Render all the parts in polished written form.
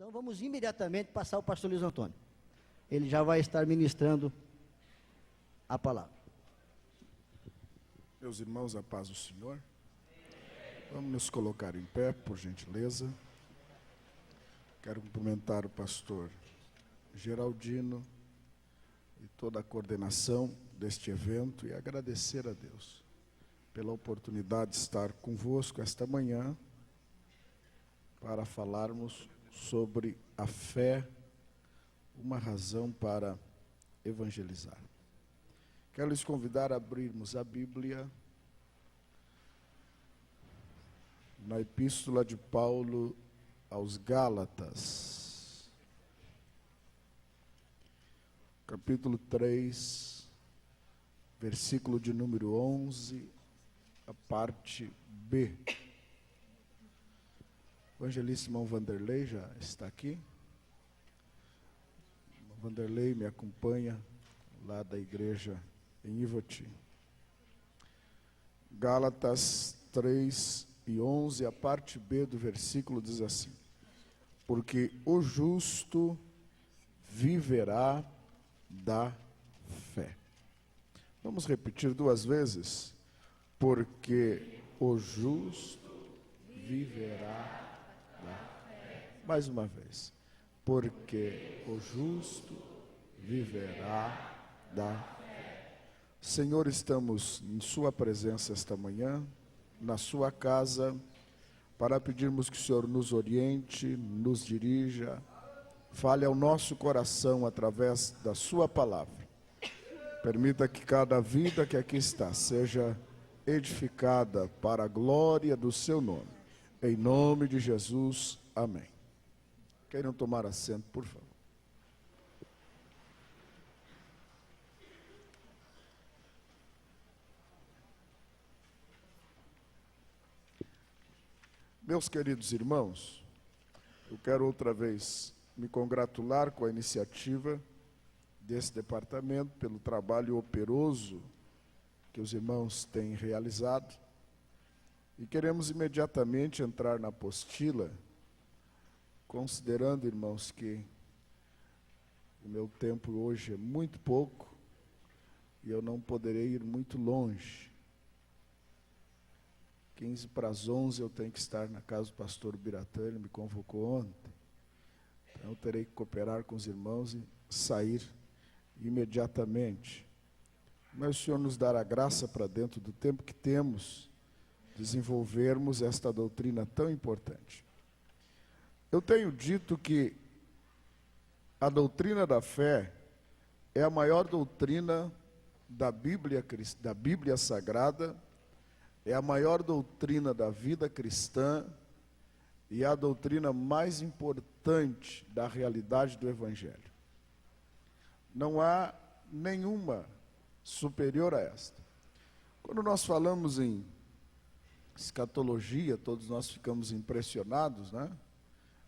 Então vamos imediatamente passar ao pastor Luiz Antônio. Ele já vai estar ministrando a palavra. Meus irmãos, a paz do Senhor. Vamos nos colocar em pé, por gentileza. Quero cumprimentar o pastor Geraldino e toda a coordenação deste evento e agradecer a Deus pela oportunidade de estar convosco esta manhã para falarmos sobre a fé, uma razão para evangelizar. Quero lhes convidar a abrirmos a Bíblia na Epístola de Paulo aos Gálatas, capítulo 3, versículo de número 11, a parte B. O evangelista irmão Vanderlei já está aqui. O Vanderlei me acompanha lá da igreja em Ivoti. Gálatas 3 e 11, a parte B do versículo diz assim: porque o justo viverá da fé. Vamos repetir duas vezes. Porque o justo viverá da fé. Mais uma vez. Porque o justo viverá da fé. Senhor, estamos em sua presença esta manhã, na sua casa, para pedirmos que o Senhor nos oriente, nos dirija, fale ao nosso coração através da sua palavra. Permita que cada vida que aqui está seja edificada para a glória do seu nome. Em nome de Jesus, amém. Queiram tomar assento, por favor. Meus queridos irmãos, eu quero outra vez me congratular com a iniciativa desse departamento, pelo trabalho operoso que os irmãos têm realizado. E queremos imediatamente entrar na apostila, considerando, irmãos, que o meu tempo hoje é muito pouco e eu não poderei ir muito longe. 15 para as 11 eu tenho que estar na casa do pastor Biratã, ele me convocou ontem. Então eu terei que cooperar com os irmãos e sair imediatamente. Mas o Senhor nos dará graça para dentro do tempo que temos, desenvolvermos esta doutrina tão importante. Eu tenho dito que a doutrina da fé é a maior doutrina da Bíblia Sagrada, é a maior doutrina da vida cristã e é a doutrina mais importante da realidade do Evangelho. Não há nenhuma superior a esta. Quando nós falamos em escatologia, todos nós ficamos impressionados, né,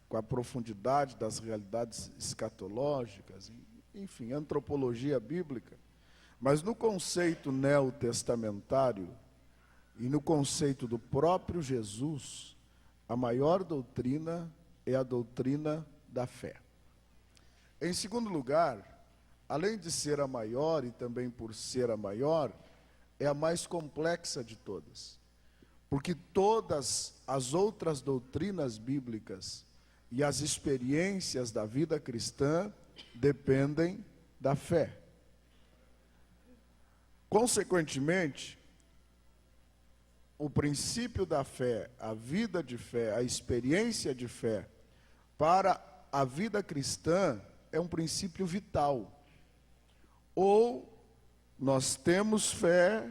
com a profundidade das realidades escatológicas, enfim, antropologia bíblica. Mas no conceito neotestamentário e no conceito do próprio Jesus, a maior doutrina é a doutrina da fé. Em segundo lugar, além de ser a maior e também por ser a maior, é a mais complexa de todas. Porque todas as outras doutrinas bíblicas e as experiências da vida cristã dependem da fé. Consequentemente, o princípio da fé, a vida de fé, a experiência de fé para a vida cristã é um princípio vital. Ou nós temos fé,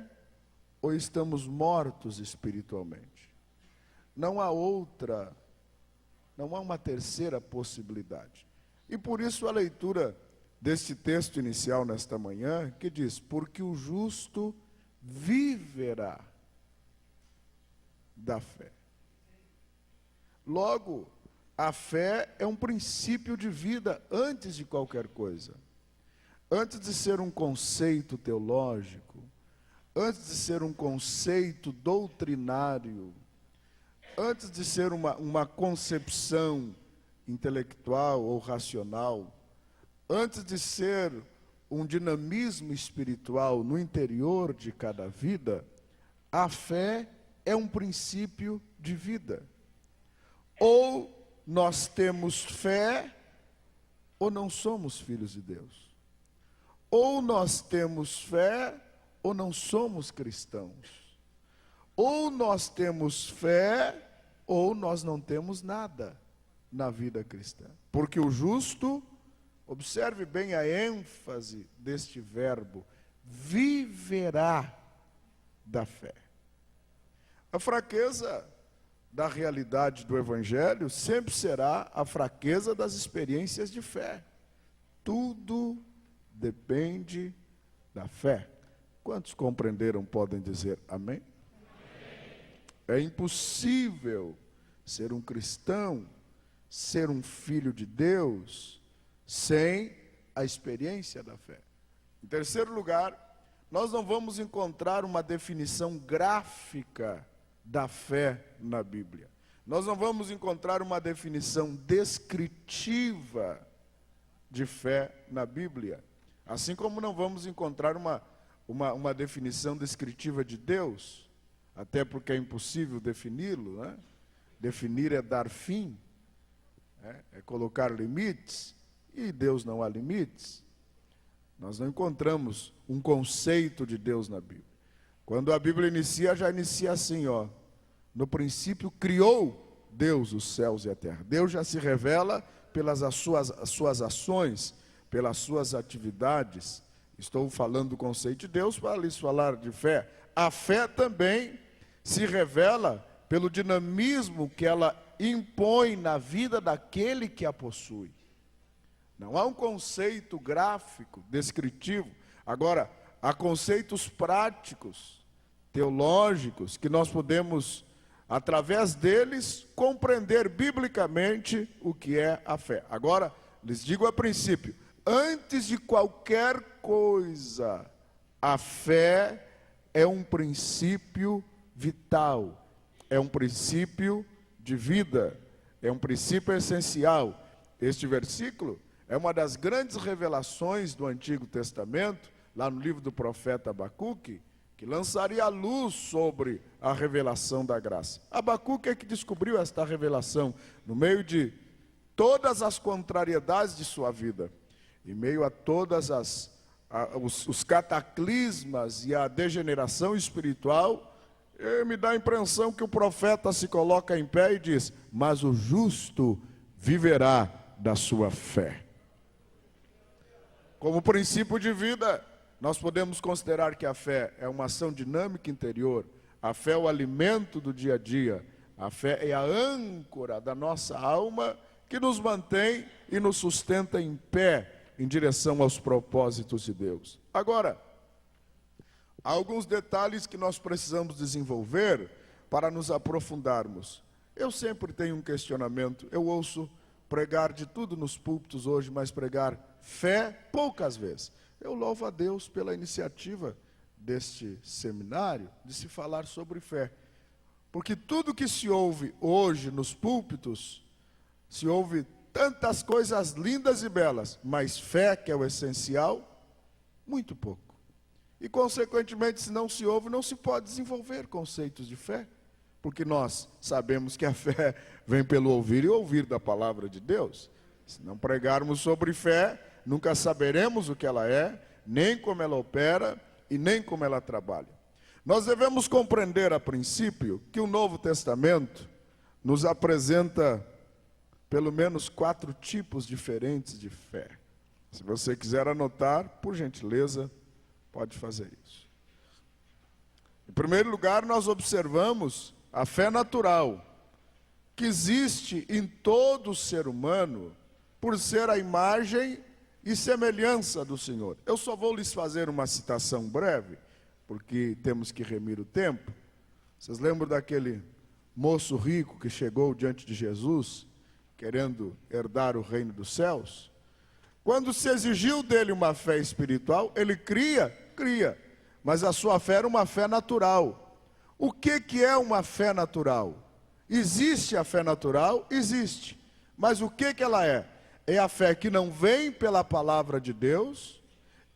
ou estamos mortos espiritualmente. Não há outra, não há uma terceira possibilidade. E por isso a leitura deste texto inicial nesta manhã, que diz: porque o justo viverá da fé. Logo, a fé é um princípio de vida antes de qualquer coisa. Antes de ser um conceito teológico, antes de ser um conceito doutrinário, antes de ser uma concepção intelectual ou racional, antes de ser um dinamismo espiritual no interior de cada vida, a fé é um princípio de vida. Ou nós temos fé, ou não somos filhos de Deus. Ou nós temos fé, ou não somos cristãos. Ou nós temos fé, ou nós não temos nada na vida cristã. Porque o justo, observe bem a ênfase deste verbo, viverá da fé. A fraqueza da realidade do Evangelho sempre será a fraqueza das experiências de fé. Tudo depende da fé. Quantos compreenderam podem dizer amém? É impossível ser um cristão, ser um filho de Deus, sem a experiência da fé. Em terceiro lugar, nós não vamos encontrar uma definição gráfica da fé na Bíblia. Nós não vamos encontrar uma definição descritiva de fé na Bíblia. Assim como não vamos encontrar uma definição descritiva de Deus, até porque é impossível defini-lo, né? Definir é dar fim, é colocar limites, e Deus não há limites. Nós não encontramos um conceito de Deus na Bíblia. Quando a Bíblia inicia, já inicia assim, ó. No princípio criou Deus os céus e a terra. Deus já se revela pelas suas ações, pelas suas atividades. Estou falando do conceito de Deus para lhes falar de fé. A fé também se revela pelo dinamismo que ela impõe na vida daquele que a possui. Não há um conceito gráfico, descritivo. Agora, há conceitos práticos, teológicos, que nós podemos, através deles, compreender biblicamente o que é a fé. Agora, lhes digo a princípio, antes de qualquer coisa, a fé é um princípio vital, é um princípio de vida, é um princípio essencial. Este versículo é uma das grandes revelações do Antigo Testamento, lá no livro do profeta Abacuque, que lançaria a luz sobre a revelação da graça. Abacuque é que descobriu esta revelação no meio de todas as contrariedades de sua vida, em meio a todas os cataclismas e a degeneração espiritual. Me dá a impressão que o profeta se coloca em pé e diz: mas o justo viverá da sua fé. Como princípio de vida, nós podemos considerar que a fé é uma ação dinâmica interior, a fé é o alimento do dia a dia, a fé é a âncora da nossa alma que nos mantém e nos sustenta em pé em direção aos propósitos de Deus. Agora, há alguns detalhes que nós precisamos desenvolver para nos aprofundarmos. Eu sempre tenho um questionamento, eu ouço pregar de tudo nos púlpitos hoje, mas pregar fé poucas vezes. Eu louvo a Deus pela iniciativa deste seminário, de se falar sobre fé. Porque tudo que se ouve hoje nos púlpitos, se ouve tantas coisas lindas e belas, mas fé, que é o essencial, muito pouco. E, consequentemente, se não se ouve, não se pode desenvolver conceitos de fé, porque nós sabemos que a fé vem pelo ouvir e ouvir da palavra de Deus. Se não pregarmos sobre fé, nunca saberemos o que ela é, nem como ela opera e nem como ela trabalha. Nós devemos compreender, a princípio, que o Novo Testamento nos apresenta pelo menos 4 tipos diferentes de fé. Se você quiser anotar, por gentileza, pode fazer isso. Em primeiro lugar, nós observamos a fé natural, que existe em todo ser humano, por ser a imagem e semelhança do Senhor. Eu só vou lhes fazer uma citação breve, porque temos que remir o tempo. Vocês lembram daquele moço rico que chegou diante de Jesus, querendo herdar o reino dos céus? Quando se exigiu dele uma fé espiritual, ele cria, mas a sua fé era uma fé natural. O que é uma fé natural? Existe a fé natural? Existe. Mas o que ela é? É a fé que não vem pela palavra de Deus,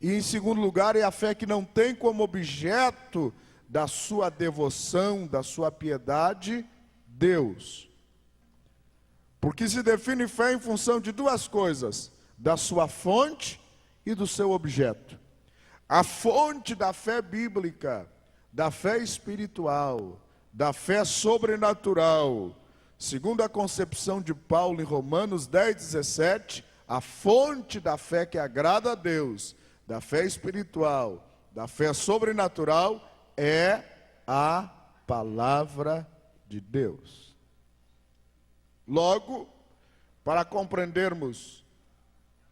e em segundo lugar é a fé que não tem como objeto da sua devoção, da sua piedade, Deus. Porque se define fé em função de duas coisas: da sua fonte e do seu objeto. A fonte da fé bíblica, da fé espiritual, da fé sobrenatural, segundo a concepção de Paulo em Romanos 10:17, a fonte da fé que agrada a Deus, da fé espiritual, da fé sobrenatural, é a palavra de Deus. Logo, para compreendermos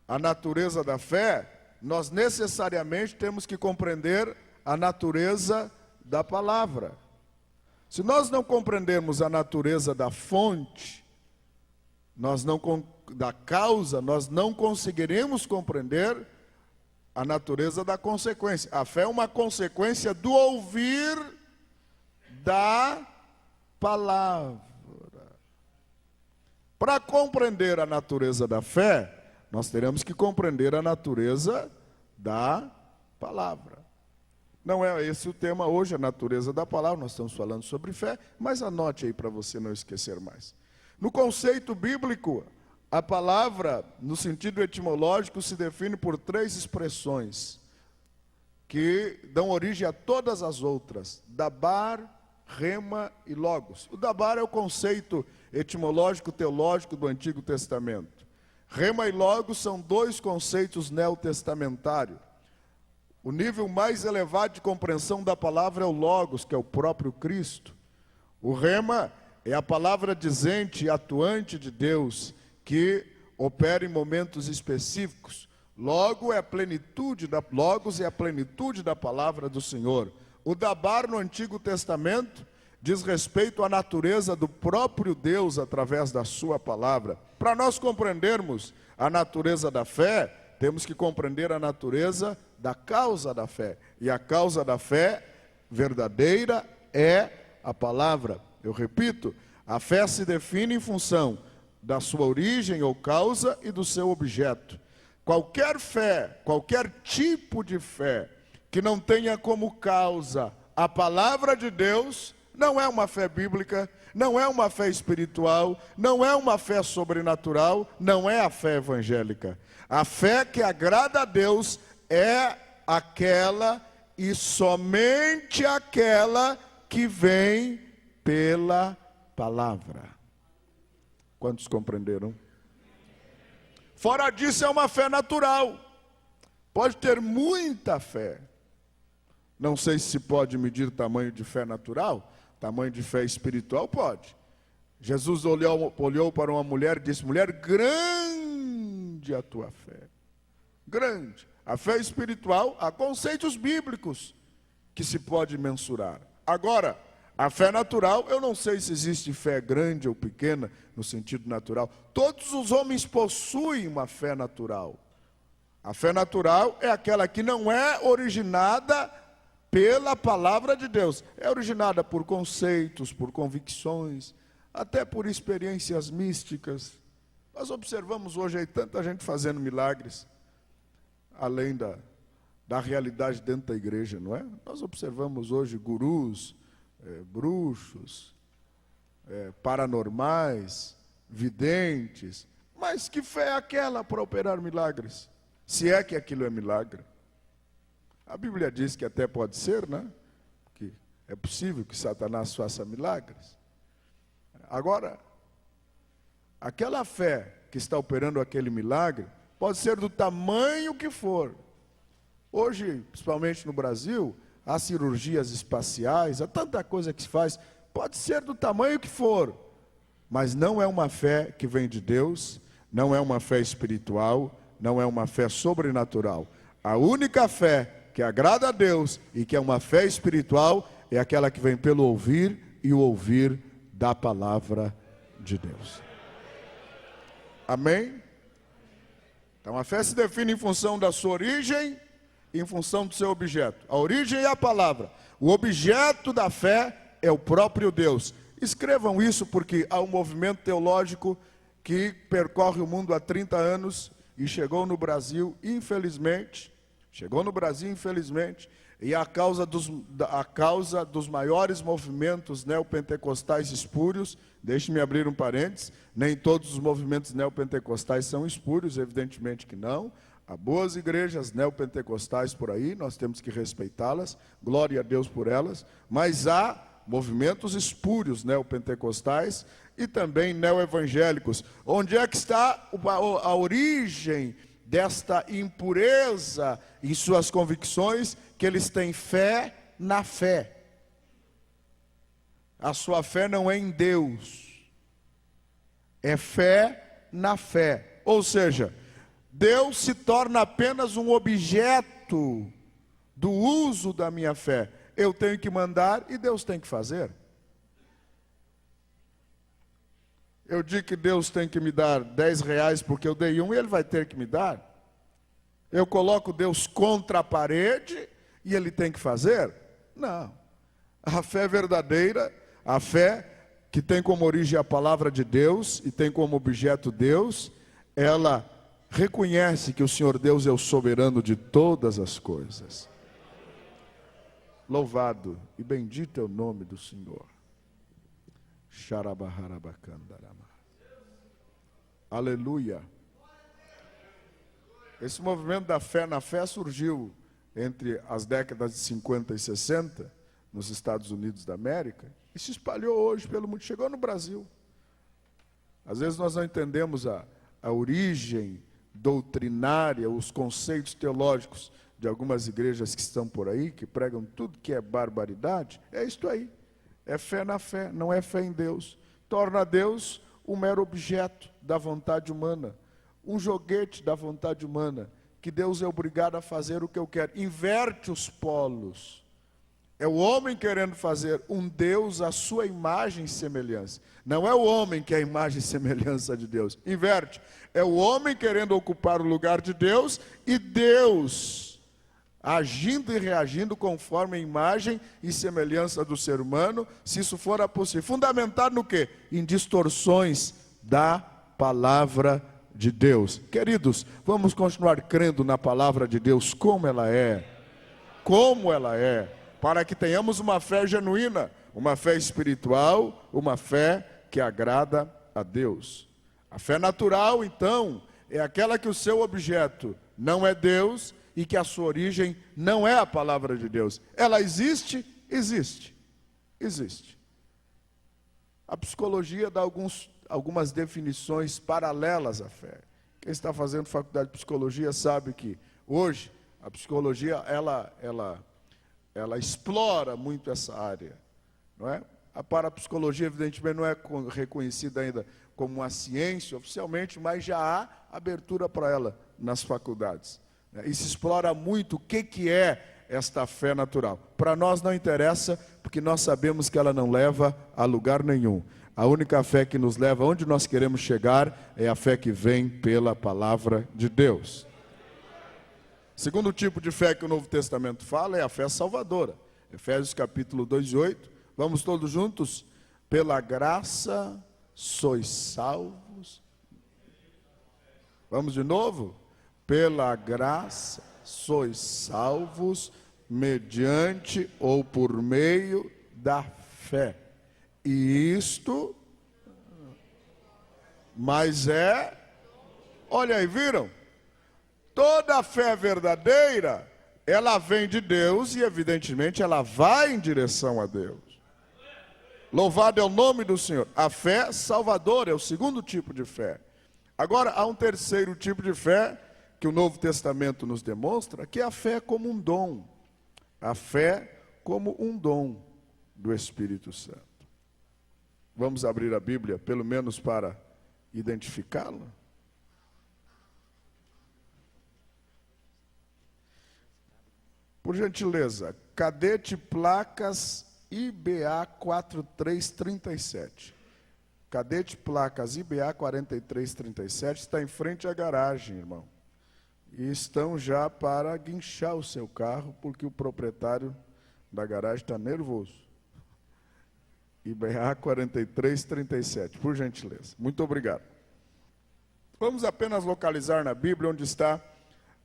a natureza da fé, nós necessariamente temos que compreender a natureza da palavra. Se nós não compreendermos a natureza da fonte, da causa, nós não conseguiremos compreender a natureza da consequência. A fé é uma consequência do ouvir da palavra. Para compreender a natureza da fé, nós teremos que compreender a natureza da palavra. Não é esse o tema hoje, a natureza da palavra, nós estamos falando sobre fé, mas anote aí para você não esquecer mais. No conceito bíblico, a palavra, no sentido etimológico, se define por três expressões que dão origem a todas as outras: dabar, rema e logos. O dabar é o conceito etimológico teológico do Antigo Testamento. Rema e logos são dois conceitos neotestamentários. O nível mais elevado de compreensão da palavra é o logos, que é o próprio Cristo. O rema é a palavra dizente e atuante de Deus, que opera em momentos específicos. Logos é a plenitude da palavra do Senhor. O dabar no Antigo Testamento diz respeito à natureza do próprio Deus através da sua palavra. Para nós compreendermos a natureza da fé, temos que compreender a natureza da causa da fé. E a causa da fé verdadeira é a palavra. Eu repito, a fé se define em função da sua origem ou causa e do seu objeto. Qualquer fé, qualquer tipo de fé que não tenha como causa a palavra de Deus, não é uma fé bíblica, não é uma fé espiritual, não é uma fé sobrenatural, não é a fé evangélica. A fé que agrada a Deus é aquela e somente aquela que vem pela palavra. Quantos compreenderam? Fora disso, é uma fé natural. Pode ter muita fé. Não sei se pode medir tamanho de fé natural. Tamanho de fé espiritual pode. Jesus olhou para uma mulher e disse: mulher, grande a tua fé. Grande. A fé espiritual, há conceitos bíblicos que se pode mensurar. Agora, a fé natural, eu não sei se existe fé grande ou pequena, no sentido natural. Todos os homens possuem uma fé natural. A fé natural é aquela que não é originada pela palavra de Deus. É originada por conceitos, por convicções, até por experiências místicas. Nós observamos hoje aí tanta gente fazendo milagres, além da realidade dentro da igreja, não é? Nós observamos hoje gurus, bruxos, paranormais, videntes. Mas que fé é aquela para operar milagres? Se é que aquilo é milagre. A Bíblia diz que até pode ser, né? Que é possível que Satanás faça milagres. Agora, aquela fé que está operando aquele milagre pode ser do tamanho que for. Hoje, principalmente no Brasil, há cirurgias espaciais, há tanta coisa que se faz. Pode ser do tamanho que for, mas não é uma fé que vem de Deus, não é uma fé espiritual, não é uma fé sobrenatural. A única fé que agrada a Deus e que é uma fé espiritual é aquela que vem pelo ouvir e o ouvir da palavra de Deus. Amém? Então a fé se define em função da sua origem e em função do seu objeto. A origem é a palavra. O objeto da fé é o próprio Deus. Escrevam isso porque há um movimento teológico que percorre o mundo há 30 anos e chegou no Brasil, infelizmente, e a causa dos maiores movimentos neopentecostais espúrios, deixe-me abrir um parênteses, nem todos os movimentos neopentecostais são espúrios, evidentemente que não. Há boas igrejas neopentecostais por aí, nós temos que respeitá-las, glória a Deus por elas, mas há movimentos espúrios neopentecostais e também neoevangélicos. Onde é que está a origem desta impureza em suas convicções? Que eles têm fé na fé. A sua fé não é em Deus, é fé na fé. Ou seja, Deus se torna apenas um objeto do uso da minha fé. Eu tenho que mandar e Deus tem que fazer. Eu digo que Deus tem que me dar 10 reais porque eu dei um e Ele vai ter que me dar. Eu coloco Deus contra a parede e Ele tem que fazer? Não. A fé verdadeira, a fé que tem como origem a palavra de Deus e tem como objeto Deus, ela reconhece que o Senhor Deus é o soberano de todas as coisas. Louvado e bendito é o nome do Senhor. Xarabaharabacandarama. Aleluia. Esse movimento da fé na fé surgiu entre as décadas de 50 e 60, nos Estados Unidos da América, e se espalhou hoje pelo mundo, chegou no Brasil. Às vezes nós não entendemos a origem doutrinária, os conceitos teológicos de algumas igrejas que estão por aí, que pregam tudo que é barbaridade. É isto aí, é fé na fé, não é fé em Deus. Torna Deus um mero objeto da vontade humana, um joguete da vontade humana, que Deus é obrigado a fazer o que eu quero. Inverte os polos. É o homem querendo fazer um Deus à sua imagem e semelhança. Não é o homem que é a imagem e semelhança de Deus. Inverte. É o homem querendo ocupar o lugar de Deus e Deus agindo e reagindo conforme a imagem e semelhança do ser humano, se isso for possível. Fundamentado no quê? Em distorções da palavra de Deus. Queridos, vamos continuar crendo na palavra de Deus como ela é. Como ela é. Para que tenhamos uma fé genuína, uma fé espiritual, uma fé que agrada a Deus. A fé natural, então, é aquela que o seu objeto não é Deus e que a sua origem não é a palavra de Deus. Ela existe? Existe. Existe. A psicologia dá algumas definições paralelas à fé. Quem está fazendo faculdade de psicologia sabe que hoje a psicologia ela explora muito essa área, não é? A parapsicologia, evidentemente, não é reconhecida ainda como uma ciência oficialmente, mas já há abertura para ela nas faculdades. E se explora muito o que é esta fé natural. Para nós não interessa, porque nós sabemos que ela não leva a lugar nenhum. A única fé que nos leva aonde nós queremos chegar é a fé que vem pela palavra de Deus. Segundo tipo de fé que o Novo Testamento fala é a fé salvadora. Efésios capítulo 2:8. Vamos todos juntos? Pela graça sois salvos. Vamos de novo? Pela graça sois salvos mediante ou por meio da fé. E isto, mas olha aí, viram? Toda a fé verdadeira, ela vem de Deus e evidentemente ela vai em direção a Deus. Louvado é o nome do Senhor. A fé salvadora é o segundo tipo de fé. Agora, há um terceiro tipo de fé que o Novo Testamento nos demonstra, que é a fé como um dom. A fé como um dom do Espírito Santo. Vamos abrir a Bíblia, pelo menos para identificá-la? Por gentileza, cadete placas IBA 4337. Cadete placas IBA 4337 está em frente à garagem, irmão. E estão já para guinchar o seu carro, porque o proprietário da garagem está nervoso. IBA 4337, por gentileza. Muito obrigado. Vamos apenas localizar na Bíblia onde está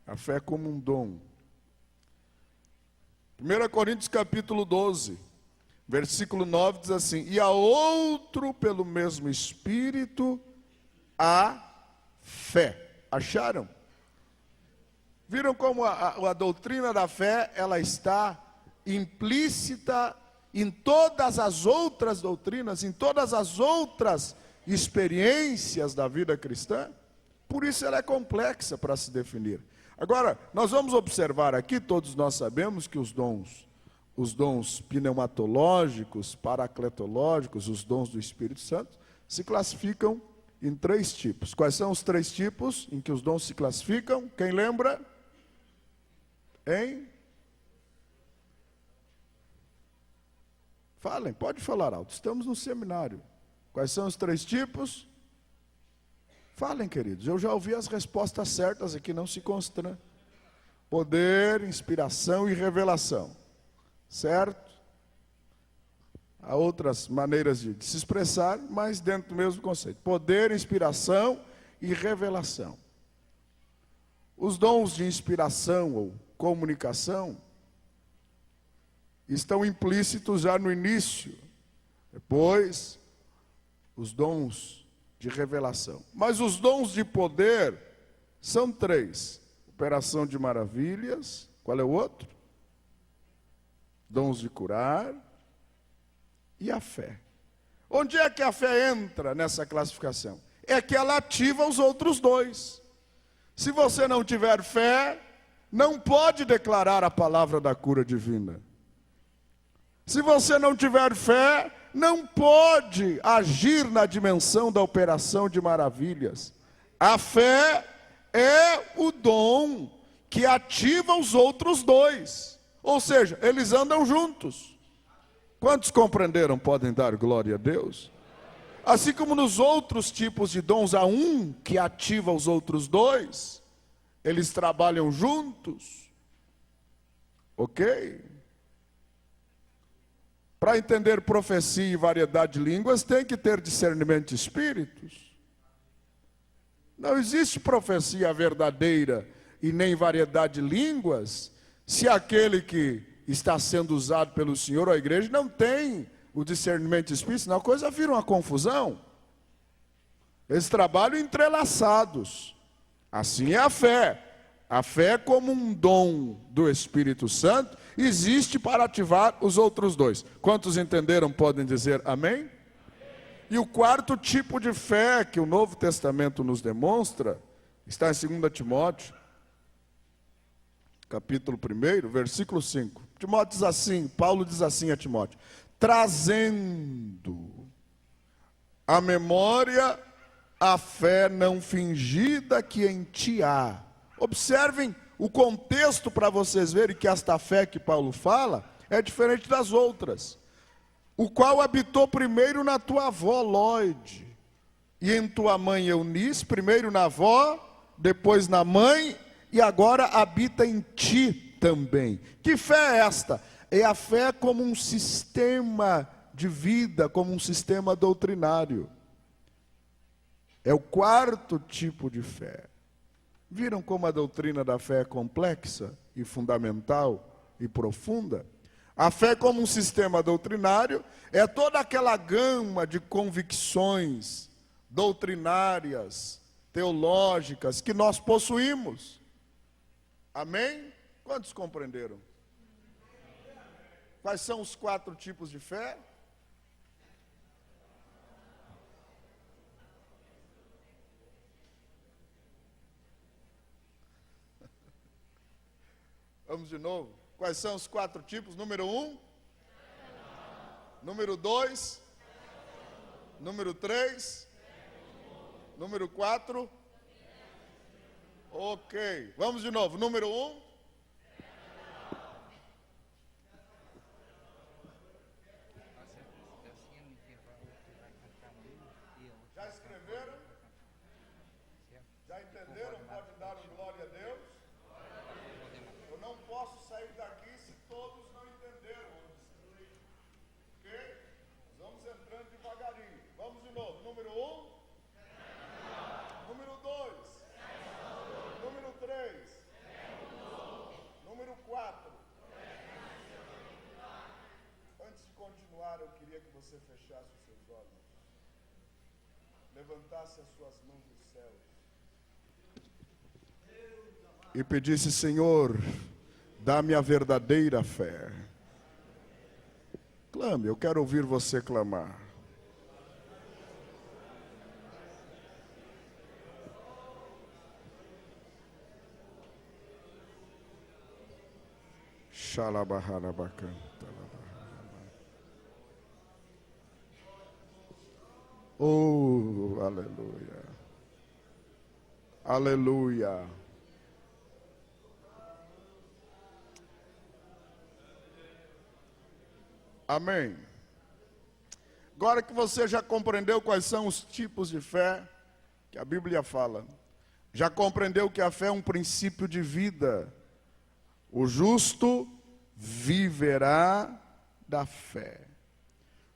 a fé como um dom. 1 Coríntios capítulo 12, versículo 9 diz assim: e a outro pelo mesmo Espírito a fé. Acharam? Viram como a doutrina da fé, ela está implícita em todas as outras doutrinas, em todas as outras experiências da vida cristã? Por isso ela é complexa para se definir. Agora, nós vamos observar aqui, todos nós sabemos que os dons pneumatológicos, paracletológicos, os dons do Espírito Santo, se classificam em 3 tipos. Quais são os 3 tipos em que os dons se classificam? Quem lembra? Hein? Falem, pode falar alto, estamos no seminário. Quais são os 3 tipos? Falem, queridos, eu já ouvi as respostas certas aqui, não se constrangam. Poder, inspiração e revelação. Certo? Há outras maneiras de se expressar, mas dentro do mesmo conceito. Poder, inspiração e revelação. Os dons de inspiração ou comunicação estão implícitos já no início. Depois, os dons de revelação. Mas os dons de poder são 3. Operação de maravilhas. Qual é o outro? Dons de curar e a fé. Onde é que a fé entra nessa classificação? É que ela ativa os outros 2. Se você não tiver fé, não pode declarar a palavra da cura divina. Se você não tiver fé, não pode agir na dimensão da operação de maravilhas. A fé é o dom que ativa os outros 2. Ou seja, eles andam juntos. Quantos compreenderam? Podem dar glória a Deus? Assim como nos outros tipos de dons, há um que ativa os outros 2. Eles trabalham juntos. Ok? Para entender profecia e variedade de línguas, tem que ter discernimento de espíritos. Não existe profecia verdadeira e nem variedade de línguas, se aquele que está sendo usado pelo Senhor ou a igreja não tem o discernimento de espíritos, senão a coisa vira uma confusão. Eles trabalham entrelaçados. Assim é a fé. A fé, como um dom do Espírito Santo, existe para ativar os outros 2. Quantos entenderam podem dizer amém? E o 4º tipo de fé que o Novo Testamento nos demonstra está em 2 Timóteo, capítulo 1, versículo 5. Timóteo diz assim, Paulo diz assim a Timóteo: trazendo à memória a fé não fingida que em ti há. Observem o contexto para vocês verem que esta fé que Paulo fala é diferente das outras. O qual habitou primeiro na tua avó Lóide, e em tua mãe Eunice, primeiro na avó, depois na mãe, e agora habita em ti também. Que fé é esta? É a fé como um sistema de vida, como um sistema doutrinário. É o 4º tipo de fé. Viram como a doutrina da fé é complexa e fundamental e profunda? A fé como um sistema doutrinário é toda aquela gama de convicções doutrinárias, teológicas que nós possuímos. Amém? Quantos compreenderam? Quais são os 4 tipos de fé? Vamos de novo. Quais são os 4 tipos? Número 1. Número 2. Número 3. Número 4. Ok. Vamos de novo. Número 1. Já escreveram? Já entenderam? Pode dar um glória a Deus? Eu não posso sair daqui se todos não entenderam. Ok? Vamos entrando devagarinho. Vamos de novo. Número 1. Número 2. você fechasse os seus olhos, levantasse as suas mãos dos céus e pedisse: Senhor, dá-me a verdadeira fé. Clame, eu quero ouvir você clamar. Oh, aleluia. Aleluia. Amém. Agora que você já compreendeu quais são os tipos de fé que a Bíblia fala, já compreendeu que a fé é um princípio de vida, o justo viverá da fé.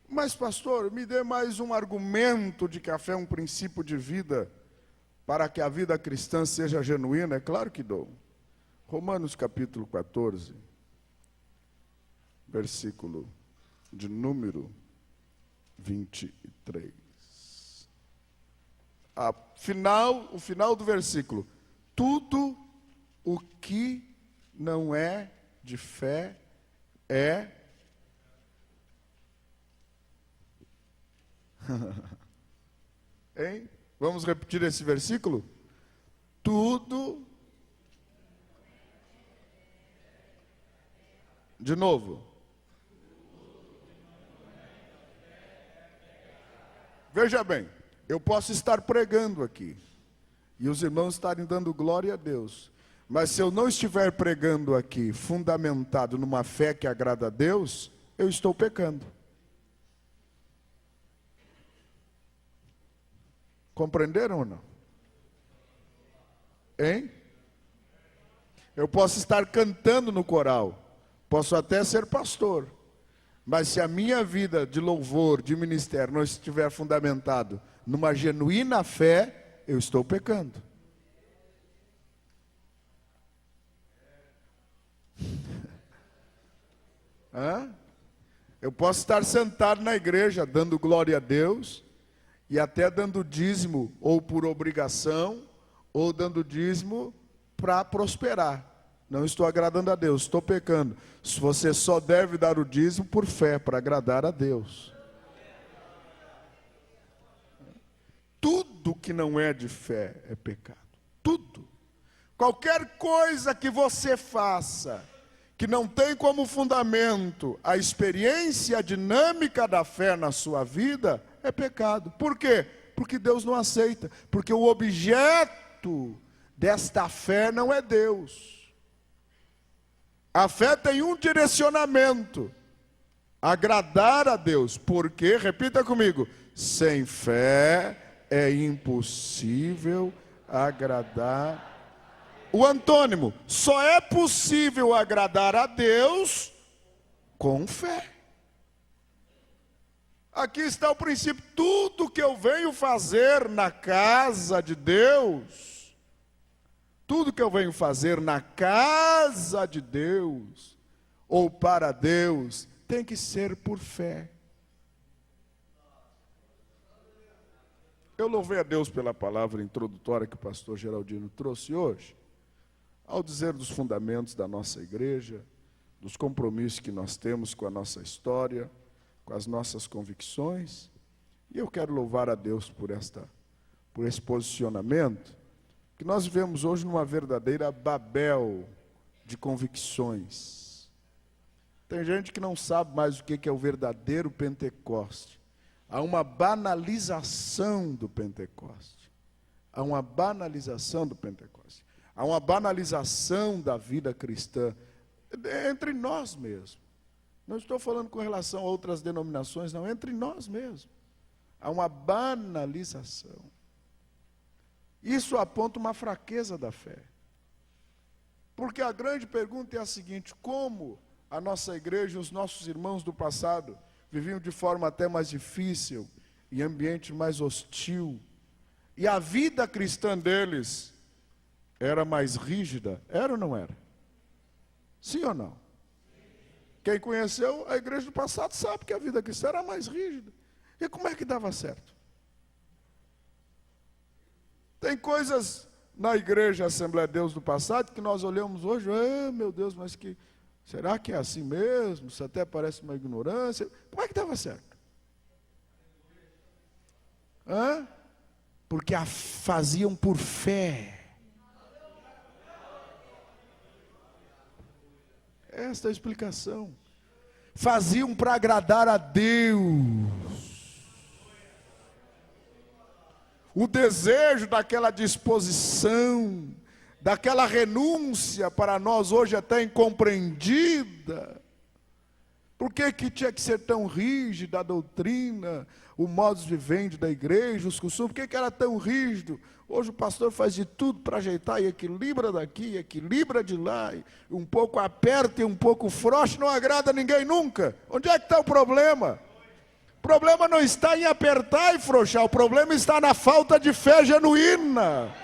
Mas, pastor, me dê mais um argumento de que a fé é um princípio de vida para que a vida cristã seja genuína. É claro que dou. Romanos capítulo 14, versículo de número 23. O final do versículo. Tudo o que não é de fé é hein? Vamos repetir esse versículo? Tudo. De novo. Veja bem, eu posso estar pregando aqui e os irmãos estarem dando glória a Deus, mas se eu não estiver pregando aqui fundamentado numa fé que agrada a Deus, eu estou pecando. Compreenderam ou não? Hein? Eu posso estar cantando no coral, posso até ser pastor, mas se a minha vida de louvor, de ministério, não estiver fundamentado numa genuína fé, eu estou pecando. Eu posso estar sentado na igreja, dando glória a Deus, e até dando dízimo, ou por obrigação, ou dando dízimo para prosperar. Não estou agradando a Deus, estou pecando. Você só deve dar o dízimo por fé, para agradar a Deus. Tudo que não é de fé é pecado. Tudo. Qualquer coisa que você faça, que não tem como fundamento a experiência a dinâmica da fé na sua vida, é pecado. Por quê? Porque Deus não aceita. Porque o objeto desta fé não é Deus. A fé tem um direcionamento: agradar a Deus. Porque, repita comigo, sem fé é impossível agradar. O antônimo: só é possível agradar a Deus com fé. Aqui está o princípio. Tudo que eu venho fazer na casa de Deus, tudo que eu venho fazer na casa de Deus, ou para Deus, tem que ser por fé. Eu louvei a Deus pela palavra introdutória que o pastor Geraldino trouxe hoje, ao dizer dos fundamentos da nossa igreja, dos compromissos que nós temos com a nossa história, com as nossas convicções. E eu quero louvar a Deus por esse posicionamento, que nós vivemos hoje numa verdadeira Babel de convicções. Tem gente que não sabe mais o que é o verdadeiro Pentecoste. Há uma banalização do Pentecoste. Há uma banalização do Pentecoste. Há uma banalização da vida cristã entre nós mesmos. Não estou falando com relação a outras denominações, não, entre nós mesmos. Há uma banalização. Isso aponta uma fraqueza da fé. Porque a grande pergunta é a seguinte: como a nossa igreja e os nossos irmãos do passado viviam de forma até mais difícil, em ambiente mais hostil, e a vida cristã deles era mais rígida? Era ou não era? Sim ou não? Quem conheceu a igreja do passado sabe que a vida cristã era mais rígida. E como é que dava certo? Tem coisas na igreja Assembleia de Deus do passado que nós olhamos hoje, meu Deus, mas será que é assim mesmo? Isso até parece uma ignorância. Como é que dava certo? Porque a faziam por fé. Esta é a explicação. Faziam para agradar a Deus. O desejo daquela disposição, daquela renúncia, para nós hoje até incompreendida. Por que tinha que ser tão rígida a doutrina, o modus vivendi da igreja, os costumes? Por que era tão rígido? Hoje o pastor faz de tudo para ajeitar, e equilibra daqui, equilibra de lá, e um pouco aperta e um pouco frouxo, não agrada a ninguém nunca. Onde é que está o problema? O problema não está em apertar e frouxar, o problema está na falta de fé genuína.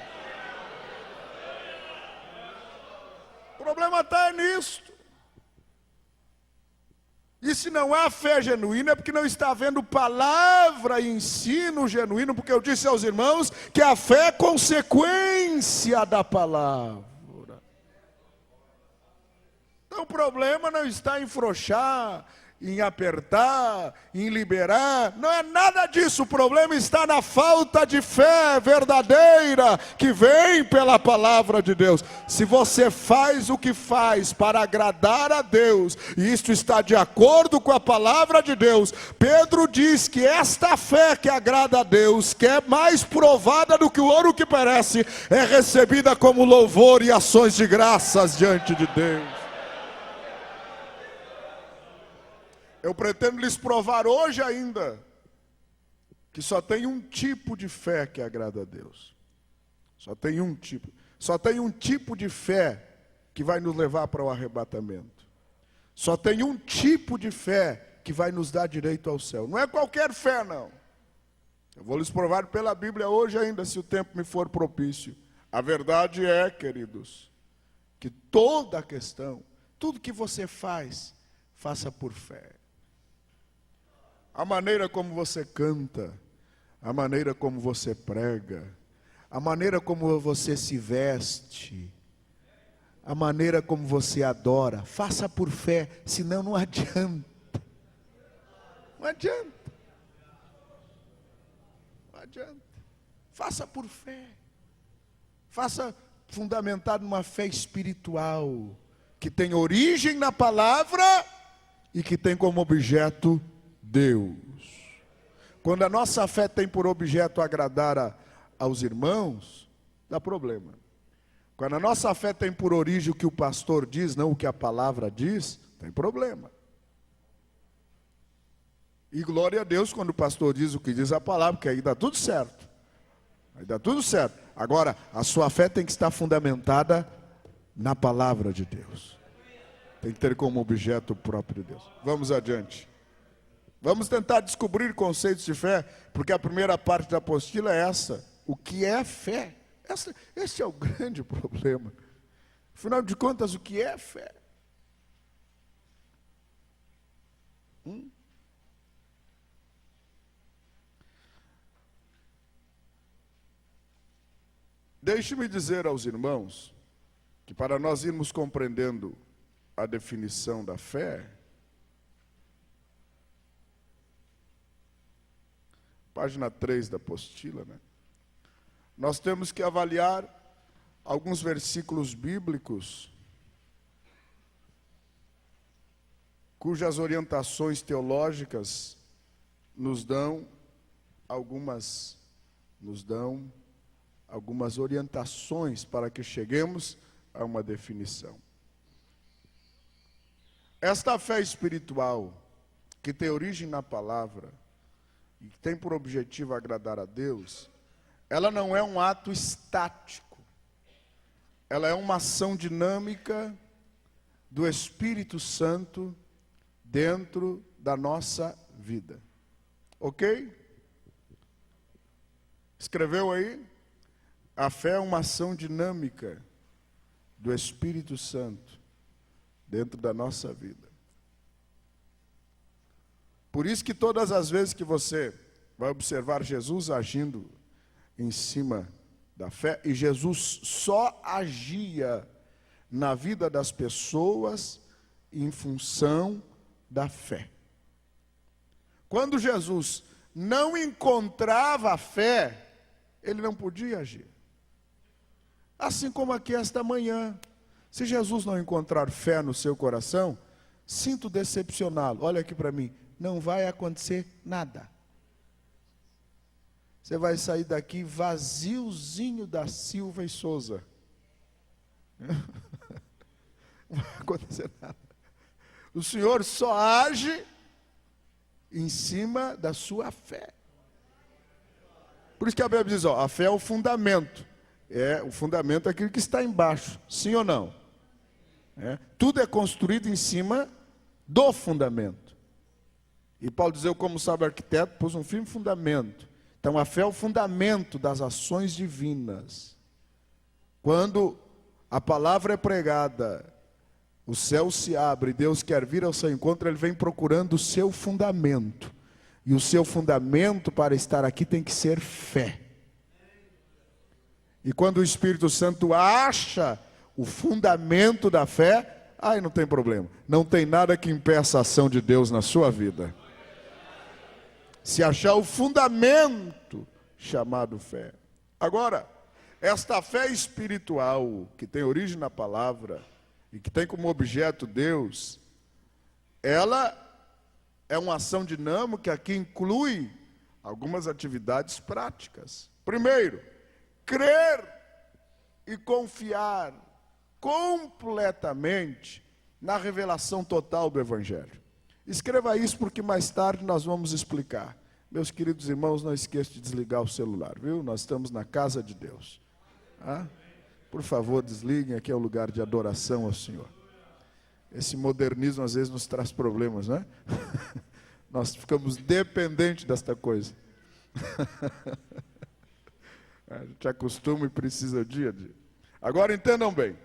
O problema está nisso. E se não há fé genuína, é porque não está havendo palavra e ensino genuíno, porque eu disse aos irmãos que a fé é consequência da palavra. Então o problema não está em frouxar, em apertar, em liberar, não é nada disso. O problema está na falta de fé verdadeira que vem pela palavra de Deus. Se você faz o que faz para agradar a Deus, e isto está de acordo com a palavra de Deus, Pedro diz que esta fé que agrada a Deus, que é mais provada do que o ouro que perece, é recebida como louvor e ações de graças diante de Deus. Eu pretendo lhes provar hoje ainda que só tem um tipo de fé que agrada a Deus. Só tem um tipo. Só tem um tipo de fé que vai nos levar para o arrebatamento. Só tem um tipo de fé que vai nos dar direito ao céu. Não é qualquer fé, não. Eu vou lhes provar pela Bíblia hoje ainda, se o tempo me for propício. A verdade é, queridos, que toda a questão, tudo que você faz, faça por fé. A maneira como você canta, a maneira como você prega, a maneira como você se veste, a maneira como você adora, faça por fé, senão não adianta. Não adianta. Não adianta. Faça por fé. Faça fundamentado numa fé espiritual, que tem origem na palavra e que tem como objeto Deus. Quando a nossa fé tem por objeto agradar aos irmãos, dá problema. Quando a nossa fé tem por origem o que o pastor diz, não o que a palavra diz, tem problema. E glória a Deus quando o pastor diz o que diz a palavra, porque aí dá tudo certo. Aí dá tudo certo. Agora, a sua fé tem que estar fundamentada na palavra de Deus. Tem que ter como objeto o próprio Deus. Vamos adiante. Vamos tentar descobrir conceitos de fé, porque a primeira parte da apostila é essa. O que é fé? Esse é o grande problema. Afinal de contas, o que é fé? Deixe-me dizer aos irmãos que para nós irmos compreendendo a definição da fé, página 3 da apostila, né? Nós temos que avaliar alguns versículos bíblicos cujas orientações teológicas nos dão algumas orientações para que cheguemos a uma definição. Esta fé espiritual, que tem origem na palavra, e que tem por objetivo agradar a Deus, ela não é um ato estático, ela é uma ação dinâmica do Espírito Santo dentro da nossa vida. Ok? Escreveu aí? A fé é uma ação dinâmica do Espírito Santo dentro da nossa vida. Por isso que todas as vezes que você vai observar Jesus agindo em cima da fé, e Jesus só agia na vida das pessoas em função da fé. Quando Jesus não encontrava a fé, ele não podia agir. Assim como aqui esta manhã, se Jesus não encontrar fé no seu coração, sinto decepcioná-lo. Olha aqui para mim, não vai acontecer nada. Você vai sair daqui vaziozinho da Silva e Souza. Não vai acontecer nada. O Senhor só age em cima da sua fé. Por isso que a Bíblia diz, ó, a fé é o fundamento. O fundamento é aquilo que está embaixo. Sim ou não? Tudo é construído em cima do fundamento. E Paulo diz, eu como sábio arquiteto, pus um firme fundamento. Então a fé é o fundamento das ações divinas. Quando a palavra é pregada, o céu se abre, Deus quer vir ao seu encontro, Ele vem procurando o seu fundamento. E o seu fundamento para estar aqui tem que ser fé. E quando o Espírito Santo acha o fundamento da fé, aí não tem problema. Não tem nada que impeça a ação de Deus na sua vida. Se achar o fundamento chamado fé. Agora, esta fé espiritual, que tem origem na palavra, e que tem como objeto Deus, ela é uma ação dinâmica que inclui algumas atividades práticas. Primeiro, crer e confiar completamente na revelação total do Evangelho. Escreva isso porque mais tarde nós vamos explicar. Meus queridos irmãos, não esqueça de desligar o celular, viu? Nós estamos na casa de Deus. Por favor, desliguem, aqui é o lugar de adoração ao Senhor. Esse modernismo às vezes nos traz problemas, né? Nós ficamos dependentes desta coisa. A gente acostuma e precisa dia a dia. Agora entendam bem.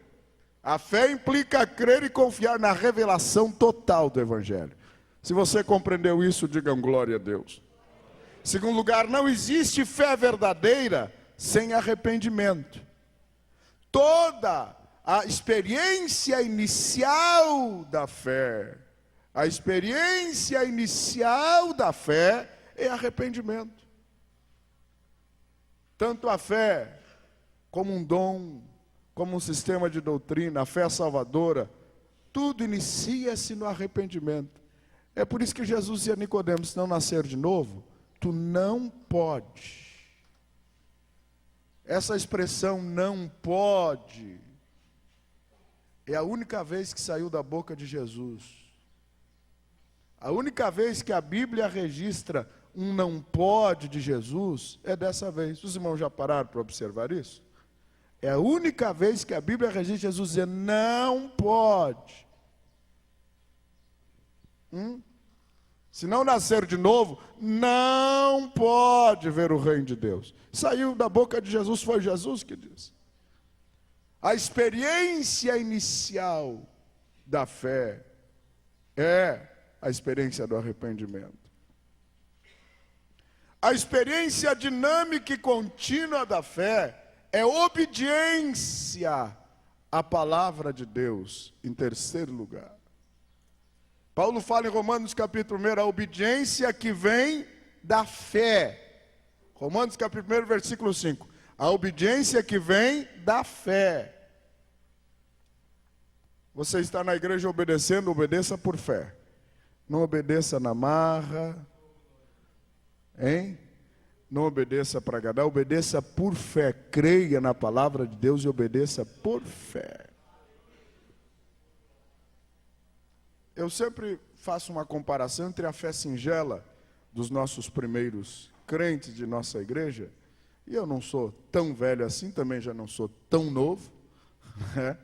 A fé implica crer e confiar na revelação total do Evangelho. Se você compreendeu isso, digam glória a Deus. Em segundo lugar, não existe fé verdadeira sem arrependimento. Toda a experiência inicial da fé, é arrependimento. Tanto a fé como um dom, como um sistema de doutrina, a fé salvadora, tudo inicia-se no arrependimento. É por isso que Jesus dizia a Nicodemos, se não nascer de novo, tu não pode. Essa expressão não pode é a única vez que saiu da boca de Jesus. A única vez que a Bíblia registra um não pode de Jesus é dessa vez. Os irmãos já pararam para observar isso? É a única vez que a Bíblia registra Jesus dizendo não pode. Se não nascer de novo, não pode ver o reino de Deus. Saiu da boca de Jesus, foi Jesus que disse. A experiência inicial da fé é a experiência do arrependimento. A experiência dinâmica e contínua da fé é obediência à palavra de Deus, em terceiro lugar. Paulo fala em Romanos capítulo 1, a obediência que vem da fé. Romanos capítulo 1, versículo 5. A obediência que vem da fé. Você está na igreja obedecendo, obedeça por fé. Não obedeça na marra. Não obedeça para agradar, obedeça por fé. Creia na palavra de Deus e obedeça por fé. Eu sempre faço uma comparação entre a fé singela dos nossos primeiros crentes de nossa igreja, e eu não sou tão velho assim, também já não sou tão novo, né?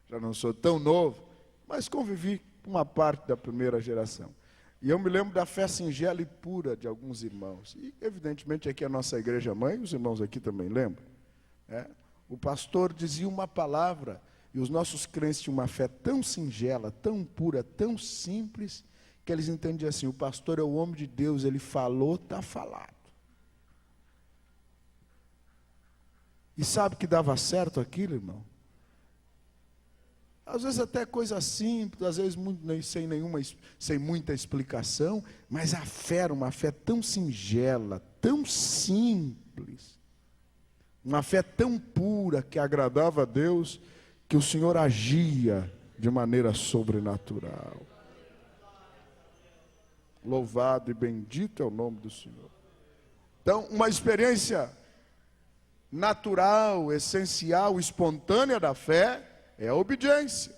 Já não sou tão novo, mas convivi com uma parte da primeira geração. E eu me lembro da fé singela e pura de alguns irmãos. E, evidentemente, aqui a nossa igreja mãe, os irmãos aqui também lembram. O pastor dizia uma palavra, e os nossos crentes tinham uma fé tão singela, tão pura, tão simples, que porque eles entendiam assim, o pastor é o homem de Deus, ele falou, está falado. E sabe que dava certo aquilo, irmão? Às vezes até coisa simples, às vezes sem muita explicação, mas a fé era uma fé tão singela, tão simples, uma fé tão pura que agradava a Deus, que o Senhor agia de maneira sobrenatural. Louvado e bendito é o nome do Senhor. Então, uma experiência natural, essencial, espontânea da fé é a obediência.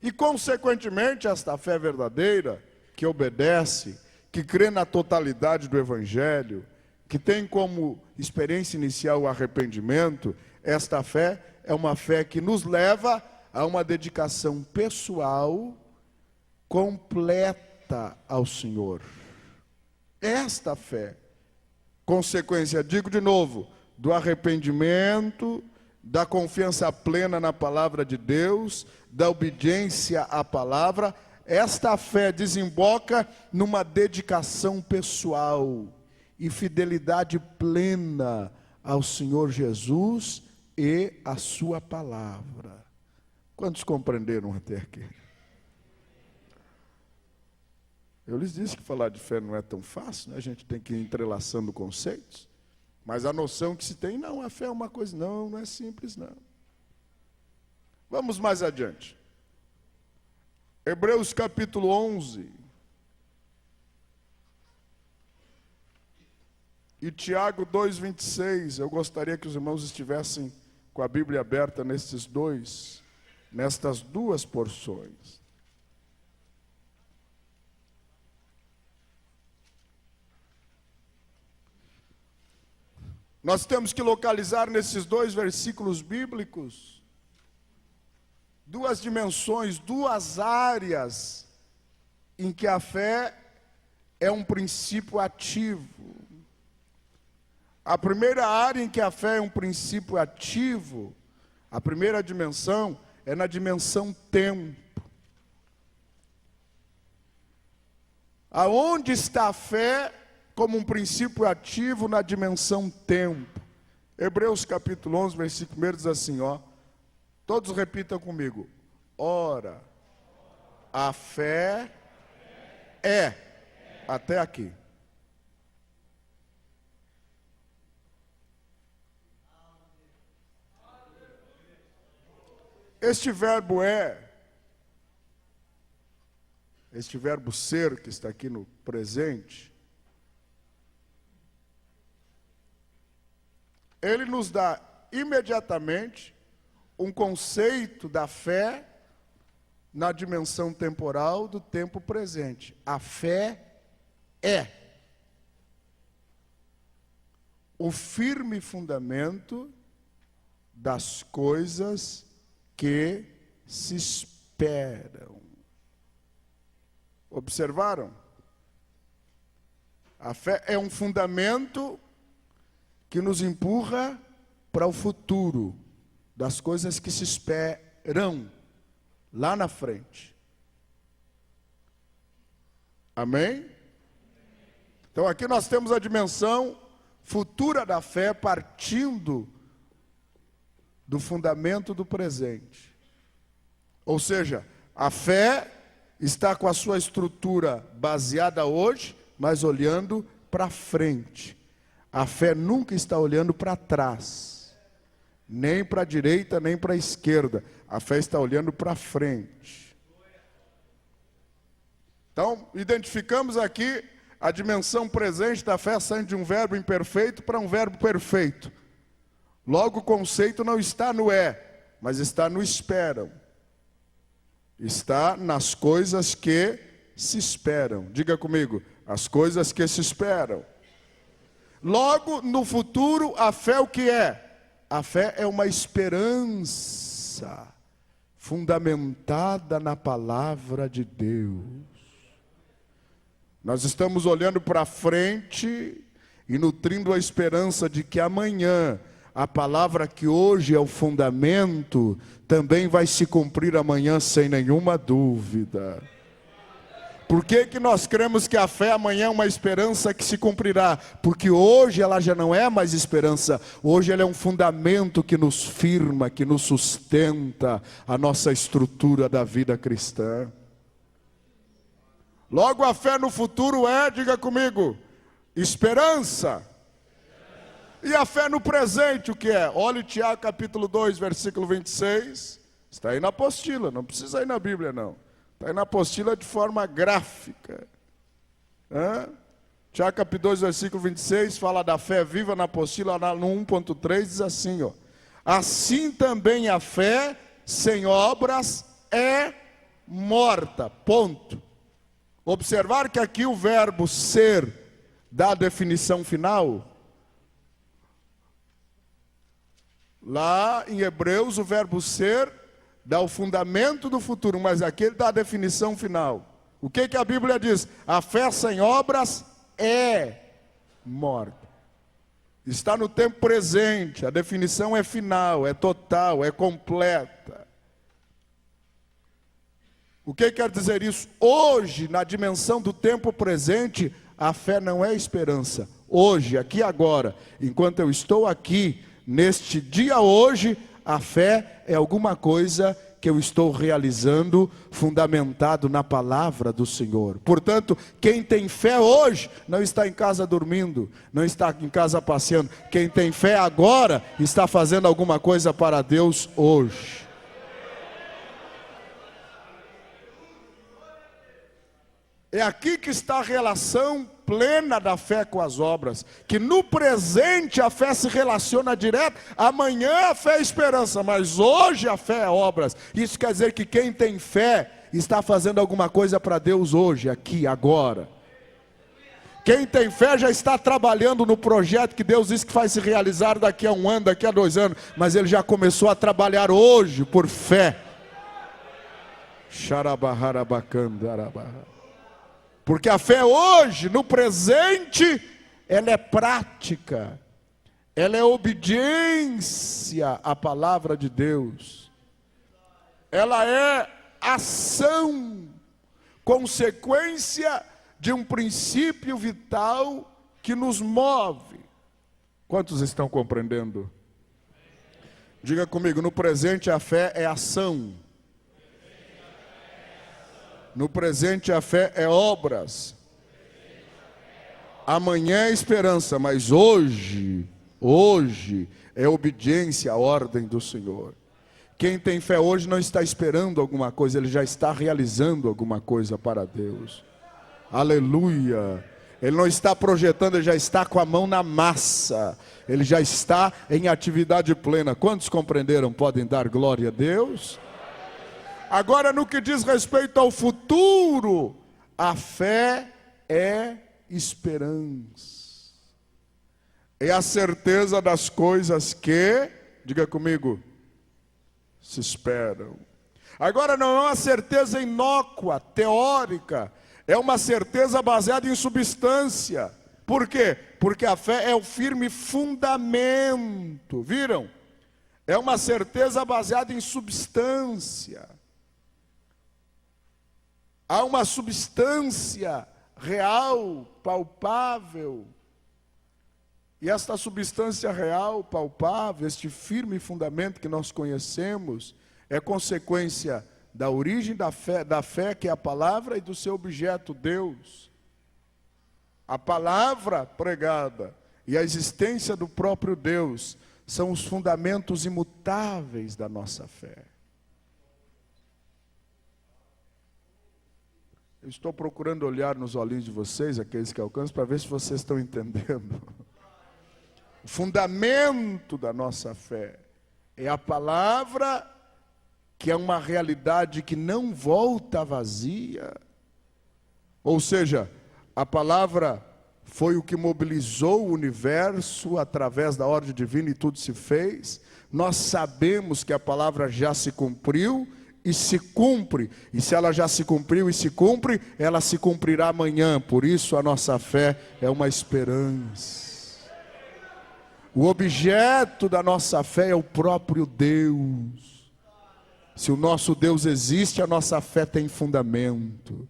E, consequentemente, esta fé verdadeira, que obedece, que crê na totalidade do Evangelho, que tem como experiência inicial o arrependimento, esta fé é uma fé que nos leva a uma dedicação pessoal completa ao Senhor. Esta fé, consequência, digo de novo, do arrependimento, da confiança plena na palavra de Deus, da obediência à palavra, esta fé desemboca numa dedicação pessoal e fidelidade plena ao Senhor Jesus e à sua palavra. Quantos compreenderam até aqui? Eu lhes disse que falar de fé não é tão fácil, né? A gente tem que ir entrelaçando conceitos. Mas a noção que se tem, não, a fé é uma coisa, não é simples, não. Vamos mais adiante. Hebreus capítulo 11. E Tiago 2,26. Eu gostaria que os irmãos estivessem com a Bíblia aberta nestas duas porções. Nós temos que localizar nesses dois versículos bíblicos duas dimensões, duas áreas em que a fé é um princípio ativo. A primeira área em que a fé é um princípio ativo, a primeira dimensão é na dimensão tempo. Aonde está a fé como um princípio ativo na dimensão tempo? Hebreus capítulo 11, versículo 1 diz assim, todos repitam comigo. Ora, a fé é, até aqui. Este verbo este verbo ser, que está aqui no presente, ele nos dá imediatamente um conceito da fé na dimensão temporal do tempo presente. A fé é o firme fundamento das coisas que se esperam. Observaram? A fé é um fundamento que nos empurra para o futuro, das coisas que se esperam lá na frente. Amém? Então aqui nós temos a dimensão futura da fé partindo do fundamento do presente. Ou seja, a fé está com a sua estrutura baseada hoje, mas olhando para frente. A fé nunca está olhando para trás, nem para a direita, nem para a esquerda. A fé está olhando para frente. Então, identificamos aqui a dimensão presente da fé saindo de um verbo imperfeito para um verbo perfeito. Logo, o conceito não está no mas está no esperam. Está nas coisas que se esperam. Diga comigo, as coisas que se esperam. Logo, no futuro, a fé o que é? A fé é uma esperança fundamentada na palavra de Deus. Nós estamos olhando para frente e nutrindo a esperança de que amanhã, a palavra que hoje é o fundamento, também vai se cumprir amanhã sem nenhuma dúvida. Por que que nós cremos que a fé amanhã é uma esperança que se cumprirá? Porque hoje ela já não é mais esperança. Hoje ela é um fundamento que nos firma, que nos sustenta a nossa estrutura da vida cristã. Logo a fé no futuro é, diga comigo, esperança. E a fé no presente o que é? Olhe Tiago capítulo 2, versículo 26. Está aí na apostila, não precisa ir na Bíblia não. Está aí na apostila de forma gráfica. Tiago capítulo 2, versículo 26, fala da fé viva na apostila, no 1.3, diz assim, ó. Assim também a fé sem obras é morta. Ponto. Observar que aqui o verbo ser dá a definição final. Lá em Hebreus o verbo ser dá o fundamento do futuro, mas aqui ele dá a definição final. O que que a Bíblia diz? A fé sem obras é morta. Está no tempo presente, a definição é final, é total, é completa. O que quer dizer isso? Hoje, na dimensão do tempo presente, a fé não é esperança. Hoje, aqui agora, enquanto eu estou aqui, neste dia hoje, a fé é alguma coisa que eu estou realizando, fundamentado na palavra do Senhor. Portanto, quem tem fé hoje, não está em casa dormindo, não está em casa passeando. Quem tem fé agora, está fazendo alguma coisa para Deus hoje. É aqui que está a relação plena da fé com as obras. Que no presente a fé se relaciona direto. Amanhã a fé é esperança, mas hoje a fé é obras. Isso quer dizer que quem tem fé está fazendo alguma coisa para Deus hoje, aqui, agora. Quem tem fé já está trabalhando no projeto que Deus disse que vai se realizar daqui a 1 ano, daqui a 2 anos. Mas ele já começou a trabalhar hoje por fé. Xarabaharabacandarabarra. Porque a fé hoje, no presente, ela é prática, ela é obediência à palavra de Deus, ela é ação, consequência de um princípio vital que nos move. Quantos estão compreendendo? Diga comigo, no presente a fé é ação. No presente a fé é obras. Amanhã é esperança, mas hoje é obediência à ordem do Senhor. Quem tem fé hoje não está esperando alguma coisa, ele já está realizando alguma coisa para Deus. Aleluia! Ele não está projetando, ele já está com a mão na massa. Ele já está em atividade plena. Quantos compreenderam? Podem dar glória a Deus? Agora, no que diz respeito ao futuro, a fé é esperança. É a certeza das coisas que, diga comigo, se esperam. Agora, não é uma certeza inócua, teórica, é uma certeza baseada em substância. Por quê? Porque a fé é o firme fundamento, viram? É uma certeza baseada em substância. Há uma substância real, palpável. E esta substância real, palpável, este firme fundamento que nós conhecemos, é consequência da origem da fé que é a palavra e do seu objeto, Deus. A palavra pregada e a existência do próprio Deus são os fundamentos imutáveis da nossa fé. Eu estou procurando olhar nos olhinhos de vocês, aqueles que alcançam, para ver se vocês estão entendendo. O fundamento da nossa fé é a palavra, que é uma realidade que não volta vazia. Ou seja, a palavra foi o que mobilizou o universo através da ordem divina e tudo se fez. Nós sabemos que a palavra já se cumpriu e se cumpre, e se ela já se cumpriu e se cumpre, ela se cumprirá amanhã. Por isso a nossa fé é uma esperança. O objeto da nossa fé é o próprio Deus. Se o nosso Deus existe, a nossa fé tem fundamento.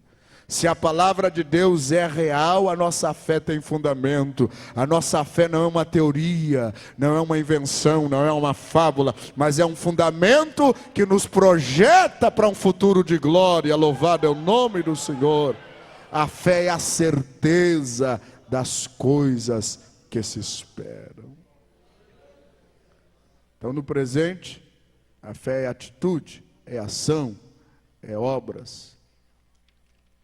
Se a palavra de Deus é real, a nossa fé tem fundamento. A nossa fé não é uma teoria, não é uma invenção, não é uma fábula, mas é um fundamento que nos projeta para um futuro de glória. Louvado é o nome do Senhor. A fé é a certeza das coisas que se esperam. Então, no presente, a fé é atitude, é ação, é obras.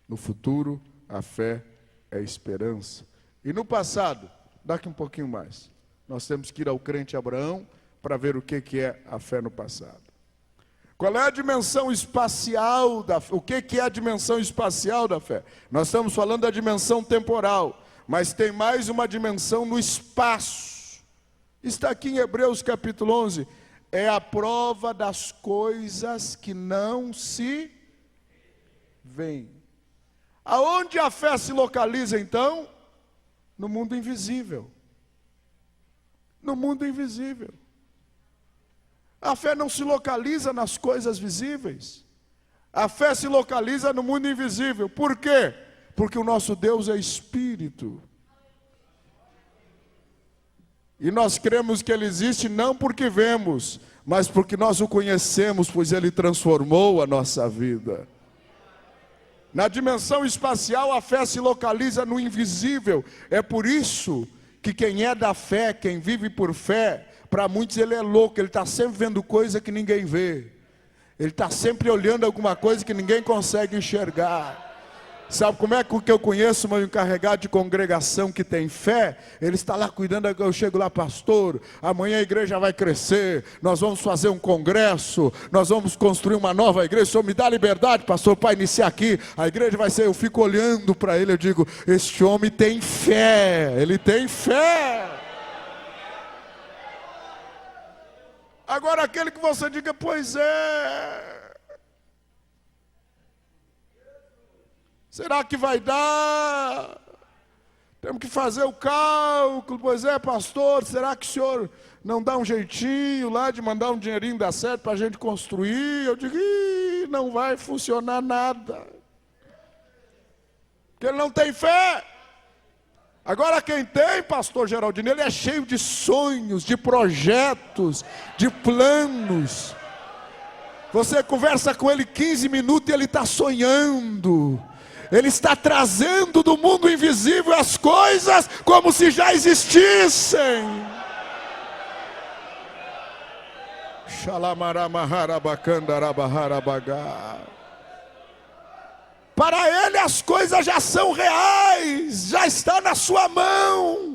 No futuro, a fé é esperança. E no passado, daqui um pouquinho mais, nós temos que ir ao crente Abraão para ver o que é a fé no passado. Qual é a dimensão espacial da fé? O que é a dimensão espacial da fé? Nós estamos falando da dimensão temporal, mas tem mais uma dimensão no espaço. Está aqui em Hebreus capítulo 11. É a prova das coisas que não se veem. Aonde a fé se localiza então? No mundo invisível. No mundo invisível. A fé não se localiza nas coisas visíveis. A fé se localiza no mundo invisível. Por quê? Porque o nosso Deus é Espírito. E nós cremos que Ele existe não porque vemos, mas porque nós o conhecemos, pois Ele transformou a nossa vida. Na dimensão espacial, a fé se localiza no invisível. É por isso que quem é da fé, quem vive por fé, para muitos ele é louco, ele está sempre vendo coisa que ninguém vê. Ele está sempre olhando alguma coisa que ninguém consegue enxergar. Sabe como é que eu conheço meu encarregado de congregação que tem fé? Ele está lá cuidando, eu chego lá, pastor, amanhã a igreja vai crescer, nós vamos fazer um congresso, nós vamos construir uma nova igreja, o senhor me dá liberdade, pastor, para iniciar aqui, a igreja vai ser, eu fico olhando para ele, eu digo, este homem tem fé, ele tem fé. Agora aquele que você diga, pois é... Será que vai dar? Temos que fazer o cálculo. Pois é, pastor, será que o senhor não dá um jeitinho lá de mandar um dinheirinho dar certo para a gente construir? Eu digo, não vai funcionar nada. Porque ele não tem fé. Agora quem tem, pastor Geraldino, ele é cheio de sonhos, de projetos, de planos. Você conversa com ele 15 minutos e ele está sonhando. Ele está trazendo do mundo invisível as coisas como se já existissem. Para ele as coisas já são reais, já está na sua mão.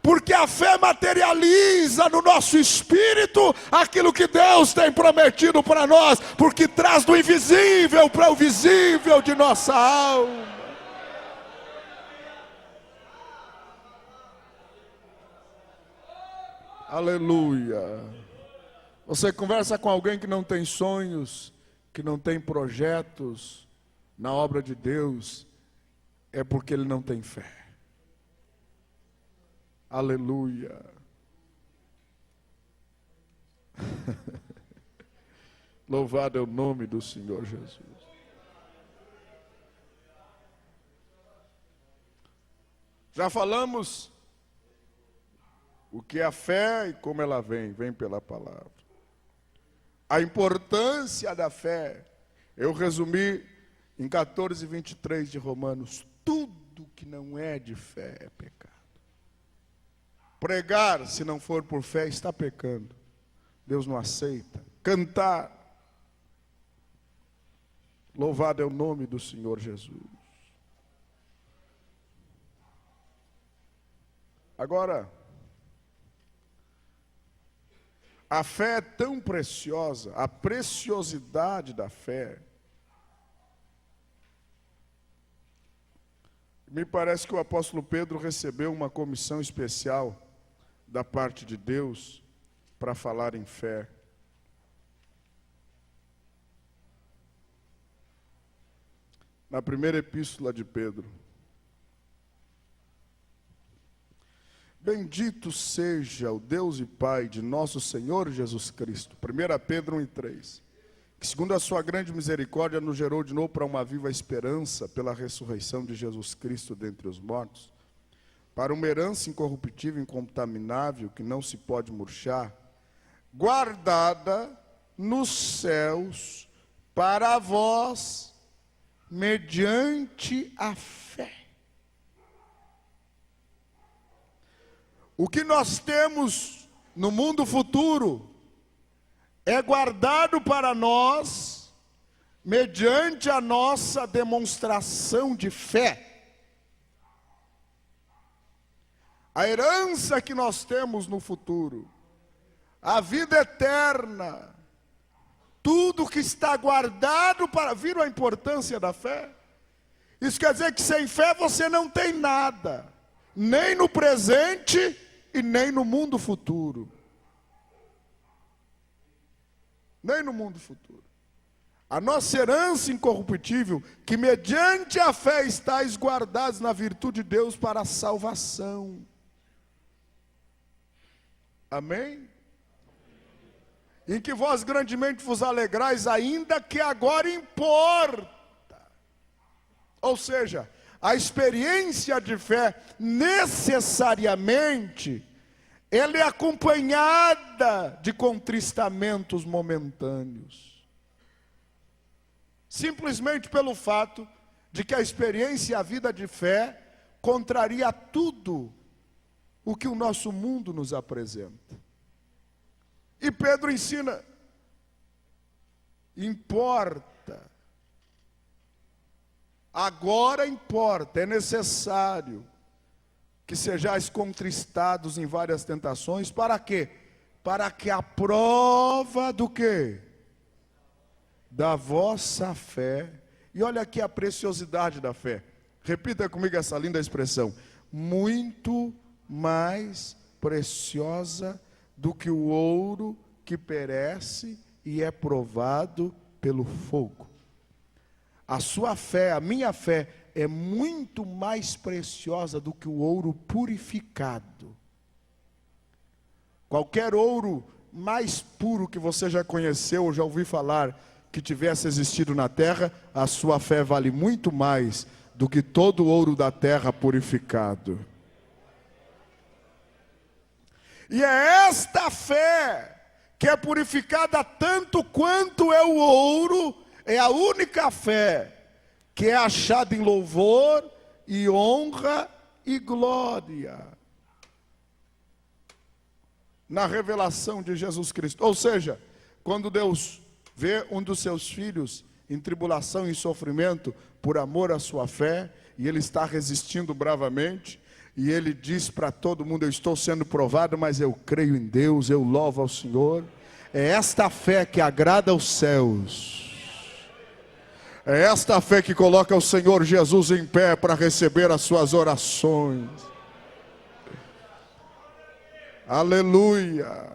Porque a fé materializa no nosso espírito aquilo que Deus tem prometido para nós, porque traz do invisível para o visível de nossa alma. Aleluia. Você conversa com alguém que não tem sonhos, que não tem projetos na obra de Deus, é porque ele não tem fé. Aleluia. Louvado é o nome do Senhor Jesus. Já falamos o que é a fé e como ela vem pela palavra. A importância da fé, eu resumi em 14:23 de Romanos, tudo que não é de fé é pecado. Pregar, se não for por fé, está pecando. Deus não aceita. Cantar. Louvado é o nome do Senhor Jesus. Agora, a fé é tão preciosa, a preciosidade da fé. Me parece que o apóstolo Pedro recebeu uma comissão especial da parte de Deus para falar em fé. Na primeira epístola de Pedro. Bendito seja o Deus e Pai de nosso Senhor Jesus Cristo. 1 Pedro 1:3. que segundo a sua grande misericórdia nos gerou de novo para uma viva esperança pela ressurreição de Jesus Cristo dentre os mortos, para uma herança incorruptível, incontaminável, que não se pode murchar, guardada nos céus para vós, mediante a fé. O que nós temos no mundo futuro é guardado para nós mediante a nossa demonstração de fé. A herança que nós temos no futuro, a vida eterna, tudo que está guardado para... Viram a importância da fé? Isso quer dizer que sem fé você não tem nada, nem no presente e nem no mundo futuro. Nem no mundo futuro. A nossa herança incorruptível, que mediante a fé estáis guardados na virtude de Deus para a salvação. Amém? Em que vós grandemente vos alegrais, ainda que agora importa. Ou seja, a experiência de fé necessariamente ela é acompanhada de contristamentos momentâneos. Simplesmente pelo fato de que a experiência e a vida de fé contraria tudo o que o nosso mundo nos apresenta. E Pedro ensina, importa, agora importa, é necessário que sejais contristados em várias tentações, para quê? Para que a prova do quê? Da vossa fé, e olha aqui a preciosidade da fé, repita comigo essa linda expressão, muito mais preciosa do que o ouro que perece e é provado pelo fogo. A sua fé, a minha fé, é muito mais preciosa do que o ouro purificado. Qualquer ouro mais puro que você já conheceu ou já ouviu falar que tivesse existido na terra, a sua fé vale muito mais do que todo o ouro da terra purificado. E é esta fé que é purificada tanto quanto é o ouro, é a única fé que é achada em louvor e honra e glória na revelação de Jesus Cristo. Ou seja, quando Deus vê um dos seus filhos em tribulação e sofrimento por amor à sua fé, e ele está resistindo bravamente, e ele diz para todo mundo, eu estou sendo provado, mas eu creio em Deus, eu louvo ao Senhor. É esta fé que agrada aos céus. É esta fé que coloca o Senhor Jesus em pé para receber as suas orações. Aleluia.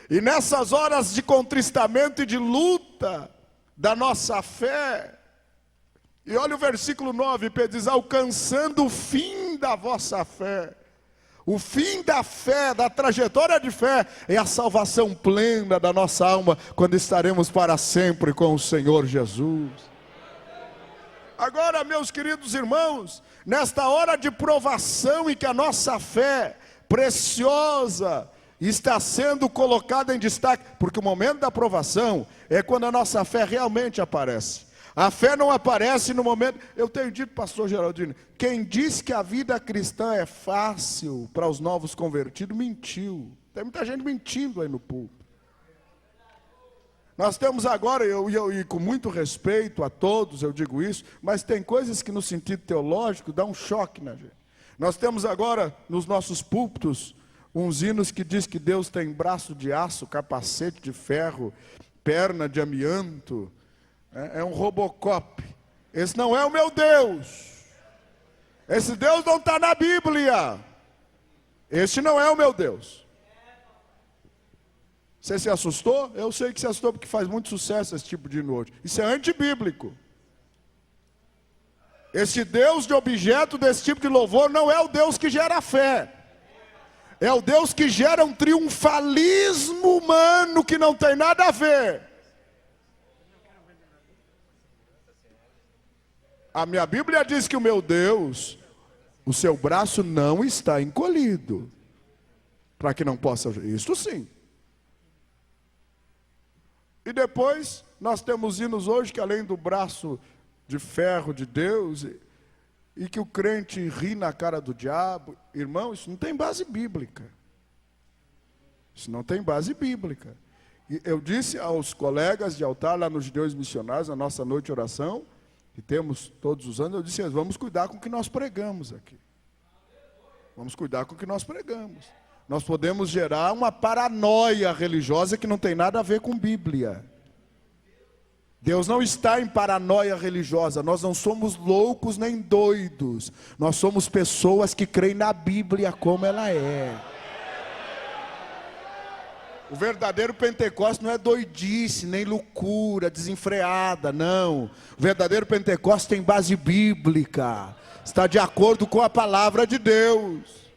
E nessas horas de contristamento e de luta da nossa fé, e olha o versículo 9, Pedro diz, alcançando o fim da vossa fé. O fim da fé, da trajetória de fé, é a salvação plena da nossa alma, quando estaremos para sempre com o Senhor Jesus. Agora, meus queridos irmãos, nesta hora de provação em que a nossa fé preciosa está sendo colocada em destaque, porque o momento da provação é quando a nossa fé realmente aparece. A fé não aparece no momento... Eu tenho dito, pastor Geraldino, quem diz que a vida cristã é fácil para os novos convertidos, mentiu. Tem muita gente mentindo aí no púlpito. Nós temos agora, e com muito respeito a todos, eu digo isso, mas tem coisas que no sentido teológico dá um choque na gente. Nós temos agora nos nossos púlpitos uns hinos que diz que Deus tem braço de aço, capacete de ferro, perna de amianto, é um Robocop. Esse não é o meu Deus. Esse Deus não está na Bíblia. Esse não é o meu Deus. Você se assustou? Eu sei que se assustou porque faz muito sucesso esse tipo de hino hoje. Isso é antibíblico. Esse Deus de objeto desse tipo de louvor não é o Deus que gera fé. É o Deus que gera um triunfalismo humano que não tem nada a ver A minha Bíblia diz que o meu Deus, o seu braço não está encolhido, para que não possa... Isto sim. E depois, nós temos hinos hoje que além do braço de ferro de Deus, e que o crente ri na cara do diabo, irmão, isso não tem base bíblica. Isso não tem base bíblica. E eu disse aos colegas de altar lá nos Judeus Missionários, na nossa noite de oração, que temos todos os anos, eu disse, vamos cuidar com o que nós pregamos aqui. Vamos cuidar com o que nós pregamos. Nós podemos gerar uma paranoia religiosa que não tem nada a ver com Bíblia. Deus não está em paranoia religiosa, nós não somos loucos nem doidos. Nós somos pessoas que creem na Bíblia como ela é. O verdadeiro Pentecostes não é doidice, nem loucura, desenfreada, não. O verdadeiro Pentecostes tem base bíblica, está de acordo com a palavra de Deus.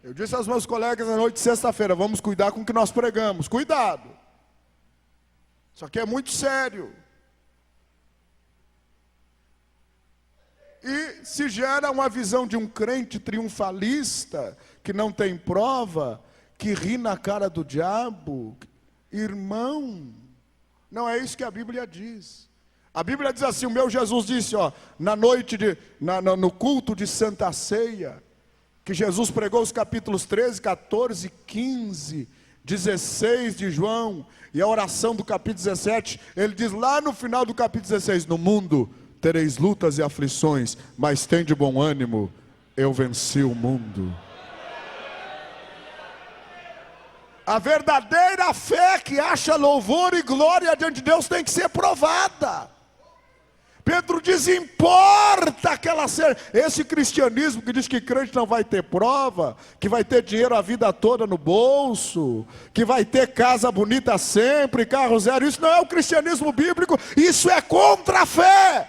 Eu disse aos meus colegas na noite de sexta-feira, vamos cuidar com o que nós pregamos, cuidado. Isso aqui é muito sério. E se gera uma visão de um crente triunfalista, que não tem prova, que ri na cara do diabo, irmão, não é isso que a Bíblia diz. A Bíblia diz assim, o meu Jesus disse, na noite, no culto de Santa Ceia, que Jesus pregou os capítulos 13, 14, 15, 16 de João, e a oração do capítulo 17, ele diz lá no final do capítulo 16, no mundo tereis lutas e aflições, mas tende bom ânimo, eu venci o mundo. A verdadeira fé que acha louvor e glória diante de Deus tem que ser provada. Pedro diz, importa que ela seja. Esse cristianismo que diz que crente não vai ter prova, que vai ter dinheiro a vida toda no bolso, que vai ter casa bonita sempre, carro zero, isso não é o cristianismo bíblico, isso é contra a fé.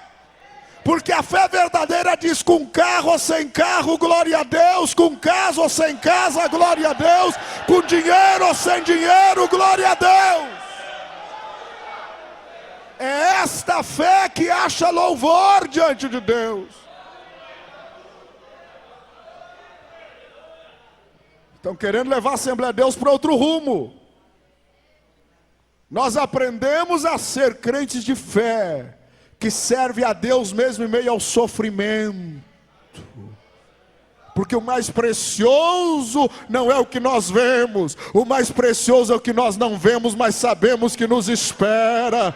Porque a fé verdadeira diz, com carro ou sem carro, glória a Deus, com casa ou sem casa, glória a Deus, com dinheiro ou sem dinheiro, glória a Deus. É esta fé que acha louvor diante de Deus. Estão querendo levar a Assembleia de Deus para outro rumo. Nós aprendemos a ser crentes de fé, que serve a Deus mesmo em meio ao sofrimento. Porque o mais precioso não é o que nós vemos, o mais precioso é o que nós não vemos, mas sabemos que nos espera.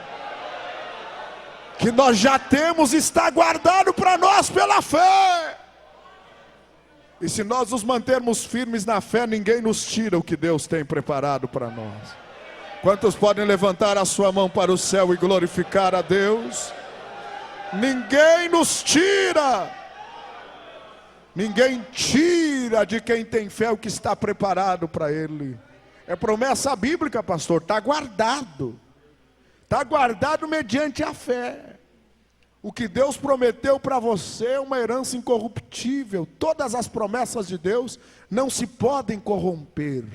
Que nós já temos, está guardado para nós pela fé. E se nós nos mantermos firmes na fé, ninguém nos tira o que Deus tem preparado para nós. Quantos podem levantar a sua mão para o céu e glorificar a Deus? Ninguém nos tira. Ninguém tira de quem tem fé o que está preparado para ele. É promessa bíblica, pastor, está guardado. Está guardado mediante a fé. O que Deus prometeu para você é uma herança incorruptível. Todas as promessas de Deus não se podem corromper.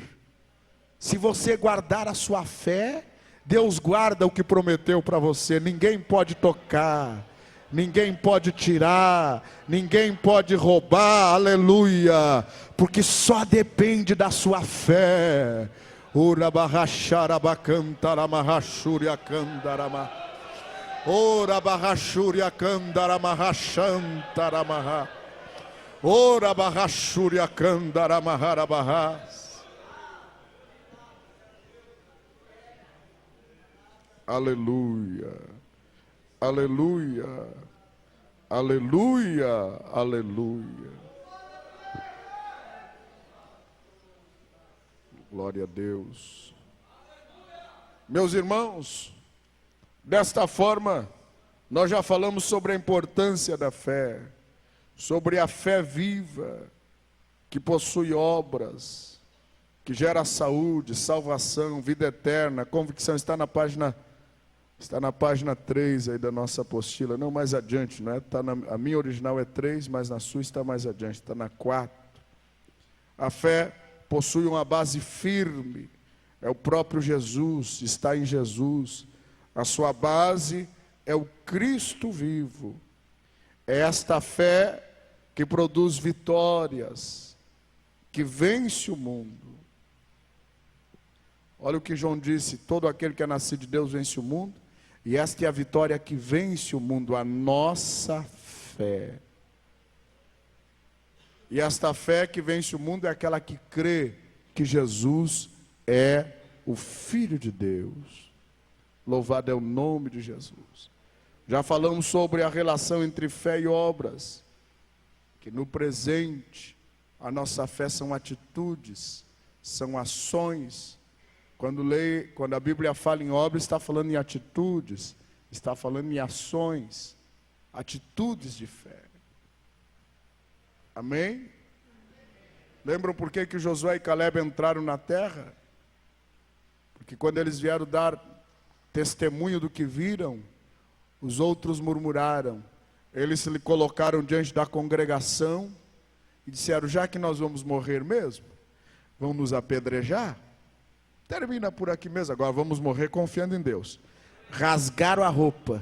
Se você guardar a sua fé, Deus guarda o que prometeu para você. Ninguém pode tocar, ninguém pode tirar, ninguém pode roubar, aleluia, porque só depende da sua fé. Ora barracharabacantaramahachúria candarama. Ora barrachúria candaramahachantaramaha. Ora barrachúria candaramaharabahas. Aleluia, aleluia, aleluia, aleluia. Glória a Deus. Meus irmãos, desta forma, nós já falamos sobre a importância da fé, sobre a fé viva, que possui obras, que gera saúde, salvação, vida eterna, convicção. Está na página 3 aí da nossa apostila, não mais adiante, não é? A minha original é 3, mas na sua está mais adiante, está na 4. A fé possui uma base firme, é o próprio Jesus, está em Jesus. A sua base é o Cristo vivo. É esta fé que produz vitórias, que vence o mundo. Olha o que João disse: todo aquele que é nascido de Deus vence o mundo. E esta é a vitória que vence o mundo, a nossa fé. E esta fé que vence o mundo é aquela que crê que Jesus é o Filho de Deus. Louvado é o nome de Jesus. Já falamos sobre a relação entre fé e obras, que no presente a nossa fé são atitudes, são ações. Quando a Bíblia fala em obras, está falando em atitudes, está falando em ações, atitudes de fé. Amém? Lembram por que Josué e Caleb entraram na terra? Porque quando eles vieram dar testemunho do que viram, os outros murmuraram. Eles se colocaram diante da congregação e disseram: já que nós vamos morrer mesmo, vão nos apedrejar? Termina por aqui mesmo, agora vamos morrer confiando em Deus. Rasgaram a roupa.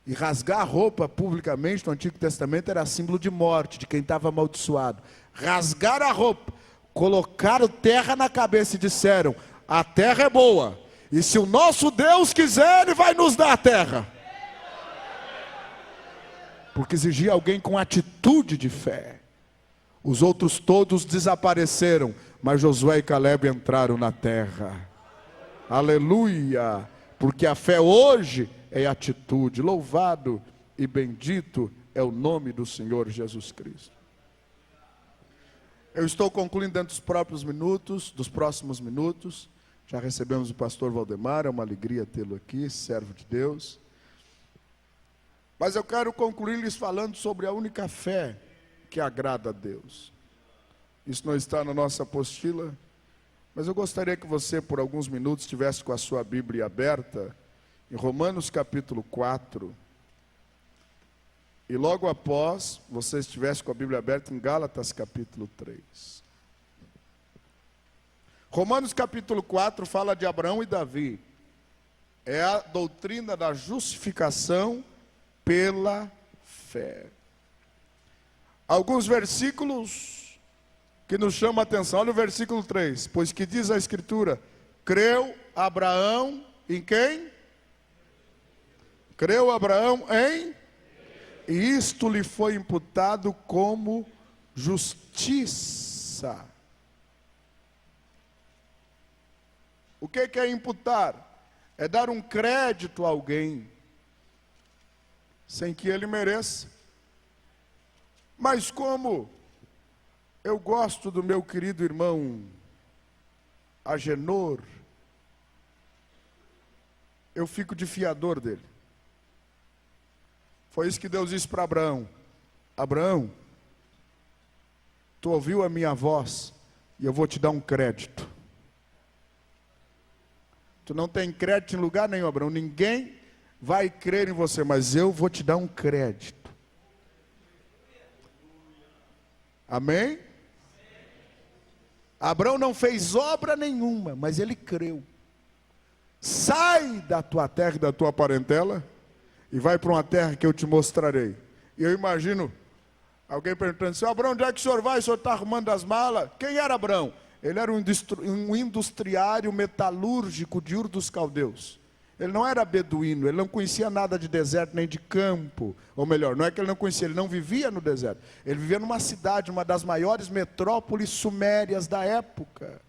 E rasgar a roupa publicamente no Antigo Testamento era símbolo de morte, de quem estava amaldiçoado. Rasgaram a roupa, colocaram terra na cabeça e disseram: a terra é boa, e se o nosso Deus quiser, Ele vai nos dar a terra. Porque exigia alguém com atitude de fé. Os outros todos desapareceram, mas Josué e Caleb entraram na terra. Aleluia! Porque a fé hoje é atitude. Louvado e bendito é o nome do Senhor Jesus Cristo. Eu estou concluindo dentro dos próximos minutos. Já recebemos o pastor Valdemar, é uma alegria tê-lo aqui, servo de Deus. Mas eu quero concluir lhes falando sobre a única fé que agrada a Deus. Isso não está na nossa apostila, mas eu gostaria que você, por alguns minutos, estivesse com a sua Bíblia aberta, em Romanos capítulo 4, e logo após, você estivesse com a Bíblia aberta em Gálatas capítulo 3. Romanos capítulo 4 fala de Abraão e Davi. É a doutrina da justificação pela fé. Alguns versículos que nos chamam a atenção. Olha o versículo 3. Pois que diz a Escritura: creu Abraão em quem? Creu Abraão em? E isto lhe foi imputado como justiça. O que é imputar? É dar um crédito a alguém, sem que ele mereça. Mas como eu gosto do meu querido irmão Agenor, eu fico de fiador dele. Foi isso que Deus disse para Abraão: Abraão, tu ouviu a minha voz e eu vou te dar um crédito. Tu não tem crédito em lugar nenhum, Abraão. Ninguém vai crer em você, mas eu vou te dar um crédito. Amém? Abraão não fez obra nenhuma, mas ele creu. Sai da tua terra e da tua parentela e vai para uma terra que eu te mostrarei. E eu imagino alguém perguntando assim: Abraão, onde é que o senhor vai? O senhor está arrumando as malas? Quem era Abraão? Ele era um industriário metalúrgico de Ur dos Caldeus. Ele não era beduíno, ele não conhecia nada de deserto nem de campo. Ou melhor, não é que ele não conhecia, ele não vivia no deserto. Ele vivia numa cidade, uma das maiores metrópoles sumérias da época.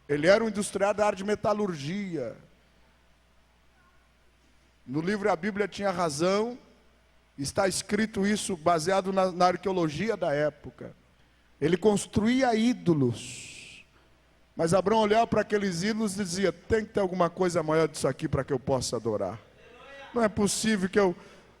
Ele era um industriário da área de metalurgia. No livro A Bíblia Tinha Razão, está escrito isso baseado na arqueologia da época. Ele construía ídolos. Mas Abraão olhava para aqueles ídolos e dizia: tem que ter alguma coisa maior disso aqui para que eu possa adorar. Não é possível que eu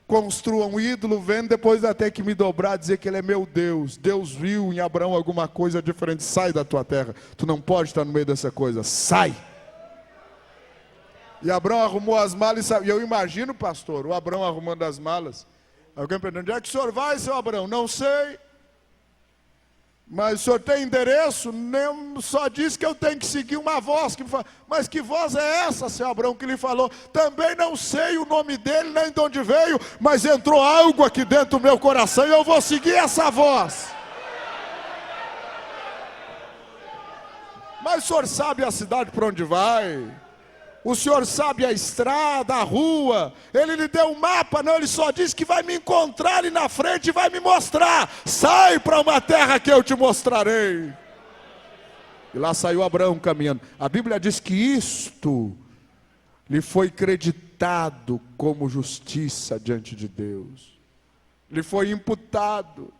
construa um ídolo, vendo, depois até que me dobrar, dizer que ele é meu Deus. Deus viu em Abraão alguma coisa diferente. Sai da tua terra, tu não pode estar no meio dessa coisa, sai. E Abraão arrumou as malas, e eu imagino, pastor, o Abraão arrumando as malas. Alguém perguntando: onde é que o senhor vai, seu Abraão? Não sei. Mas o senhor tem endereço? Só diz que eu tenho que seguir uma voz. Mas que voz é essa, seu Abraão, que lhe falou? Também não sei o nome dele, nem de onde veio, mas entrou algo aqui dentro do meu coração e eu vou seguir essa voz. Mas o senhor sabe a cidade para onde vai? O senhor sabe a estrada, a rua? Ele lhe deu um mapa? Não, ele só disse que vai me encontrar ali na frente e vai me mostrar. Sai para uma terra que eu te mostrarei. E lá saiu Abraão caminhando. A Bíblia diz que isto lhe foi creditado como justiça diante de Deus. Lhe foi imputado.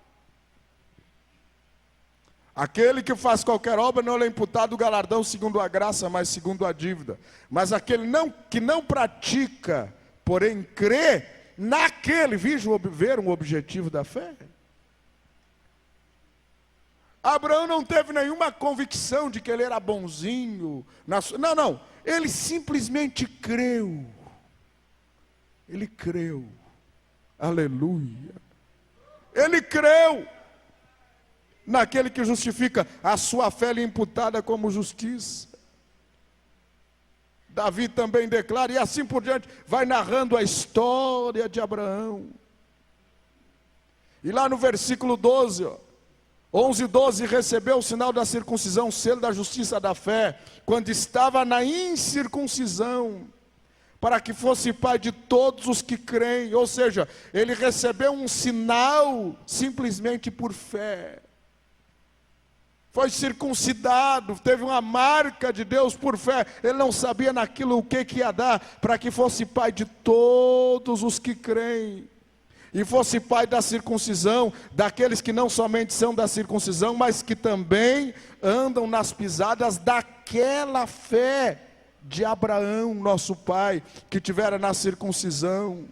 Aquele que faz qualquer obra não lhe é imputado o galardão segundo a graça, mas segundo a dívida. Mas aquele que não pratica, porém crê naquele, ver um objetivo da fé. Abraão não teve nenhuma convicção de que ele era bonzinho. Não, ele simplesmente creu. Ele creu. Aleluia. Ele creu naquele que justifica, a sua fé lhe imputada como justiça. Davi também declara, e assim por diante, vai narrando a história de Abraão. E lá no versículo 12, 11, 12, recebeu o sinal da circuncisão, selo da justiça da fé, quando estava na incircuncisão, para que fosse pai de todos os que creem. Ou seja, ele recebeu um sinal simplesmente por fé. Foi circuncidado, teve uma marca de Deus por fé. Ele não sabia naquilo o que ia dar, para que fosse pai de todos os que creem. E fosse pai da circuncisão, daqueles que não somente são da circuncisão, mas que também andam nas pisadas daquela fé de Abraão, nosso pai, que tivera na circuncisão.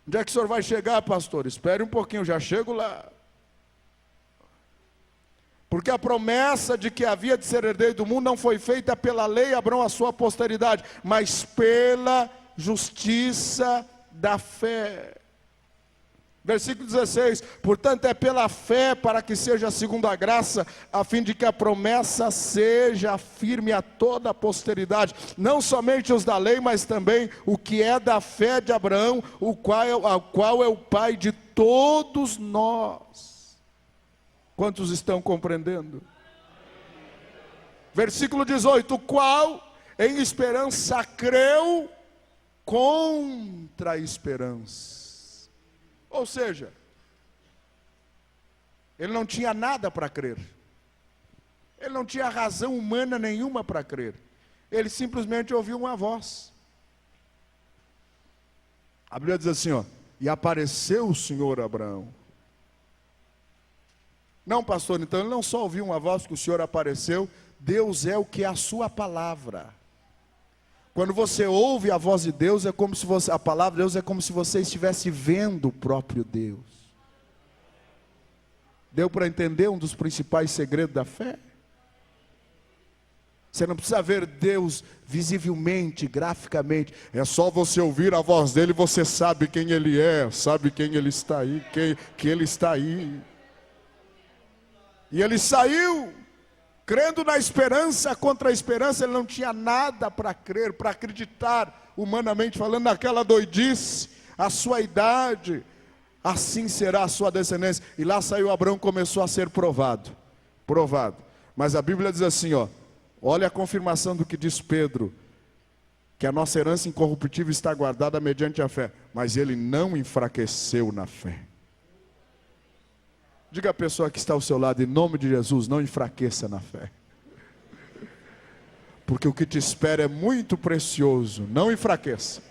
Onde é que o senhor vai chegar, pastor? Espere um pouquinho, já chego lá. Porque a promessa de que havia de ser herdeiro do mundo não foi feita pela lei, Abraão a sua posteridade, mas pela justiça da fé. Versículo 16, portanto é pela fé para que seja segundo a graça, a fim de que a promessa seja firme a toda a posteridade, não somente os da lei, mas também o que é da fé de Abraão, o qual é o pai de todos nós. Quantos estão compreendendo? Versículo 18, o qual em esperança creu contra a esperança. Ou seja, ele não tinha nada para crer. Ele não tinha razão humana nenhuma para crer. Ele simplesmente ouviu uma voz. A Bíblia diz assim, e apareceu o Senhor a Abraão. Não, pastor, então ele não só ouviu uma voz que o Senhor apareceu, Deus é o que é a sua palavra. Quando você ouve a voz de Deus, é como se a palavra de Deus é como se você estivesse vendo o próprio Deus. Deu para entender um dos principais segredos da fé? Você não precisa ver Deus visivelmente, graficamente. É só você ouvir a voz dele e você sabe quem ele é, sabe quem ele está aí, que ele está aí. E ele saiu crendo na esperança contra a esperança. Ele não tinha nada para crer, para acreditar, humanamente falando, naquela doidice, a sua idade, assim será a sua descendência. E lá saiu Abraão, começou a ser provado. Mas a Bíblia diz assim, olha a confirmação do que diz Pedro, que a nossa herança incorruptível está guardada mediante a fé, mas ele não enfraqueceu na fé. Diga à pessoa que está ao seu lado, em nome de Jesus, não enfraqueça na fé. Porque o que te espera é muito precioso. Não enfraqueça.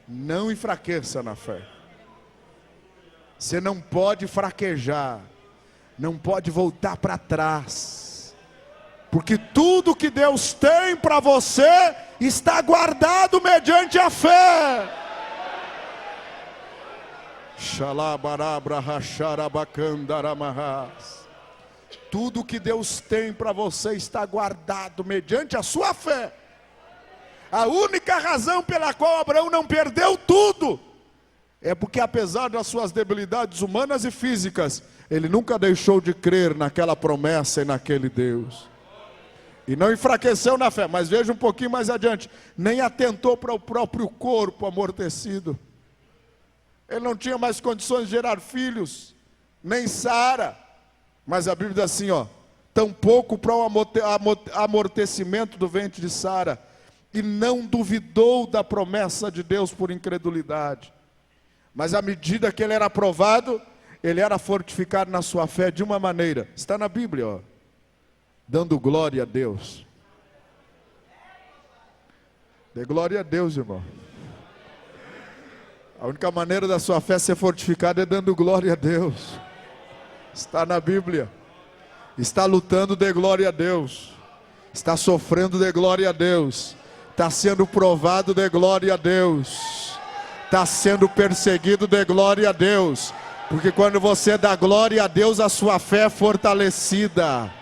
Não enfraqueça na fé. Você não pode fraquejar. Não pode voltar para trás. Porque tudo que Deus tem para você está guardado mediante a fé. Tudo que Deus tem para você está guardado mediante a sua fé. A única razão pela qual Abraão não perdeu tudo é porque, apesar das suas debilidades humanas e físicas, ele nunca deixou de crer naquela promessa e naquele Deus. E não enfraqueceu na fé, mas veja um pouquinho mais adiante, nem atentou para o próprio corpo amortecido. Ele não tinha mais condições de gerar filhos, nem Sara. Mas a Bíblia diz assim, tampouco para o amortecimento do ventre de Sara, e não duvidou da promessa de Deus por incredulidade. Mas à medida que ele era aprovado, ele era fortificado na sua fé de uma maneira, está na Bíblia, dando glória a Deus. Dê glória a Deus, irmão. A única maneira da sua fé ser fortificada é dando glória a Deus. Está na Bíblia. Está lutando, dê glória a Deus. Está sofrendo, dê glória a Deus. Está sendo provado, dê glória a Deus. Está sendo perseguido, dê glória a Deus. Porque quando você dá glória a Deus, a sua fé é fortalecida.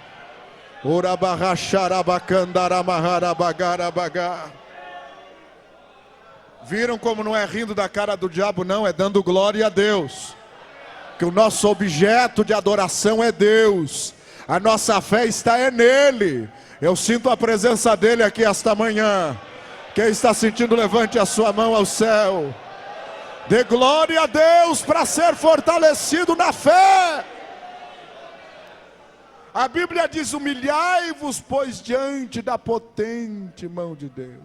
Viram como não é rindo da cara do diabo, não, é dando glória a Deus. Que o nosso objeto de adoração é Deus. A nossa fé está nele. Eu sinto a presença dele aqui esta manhã. Quem está sentindo, levante a sua mão ao céu. Dê glória a Deus para ser fortalecido na fé. A Bíblia diz, humilhai-vos, pois, diante da potente mão de Deus.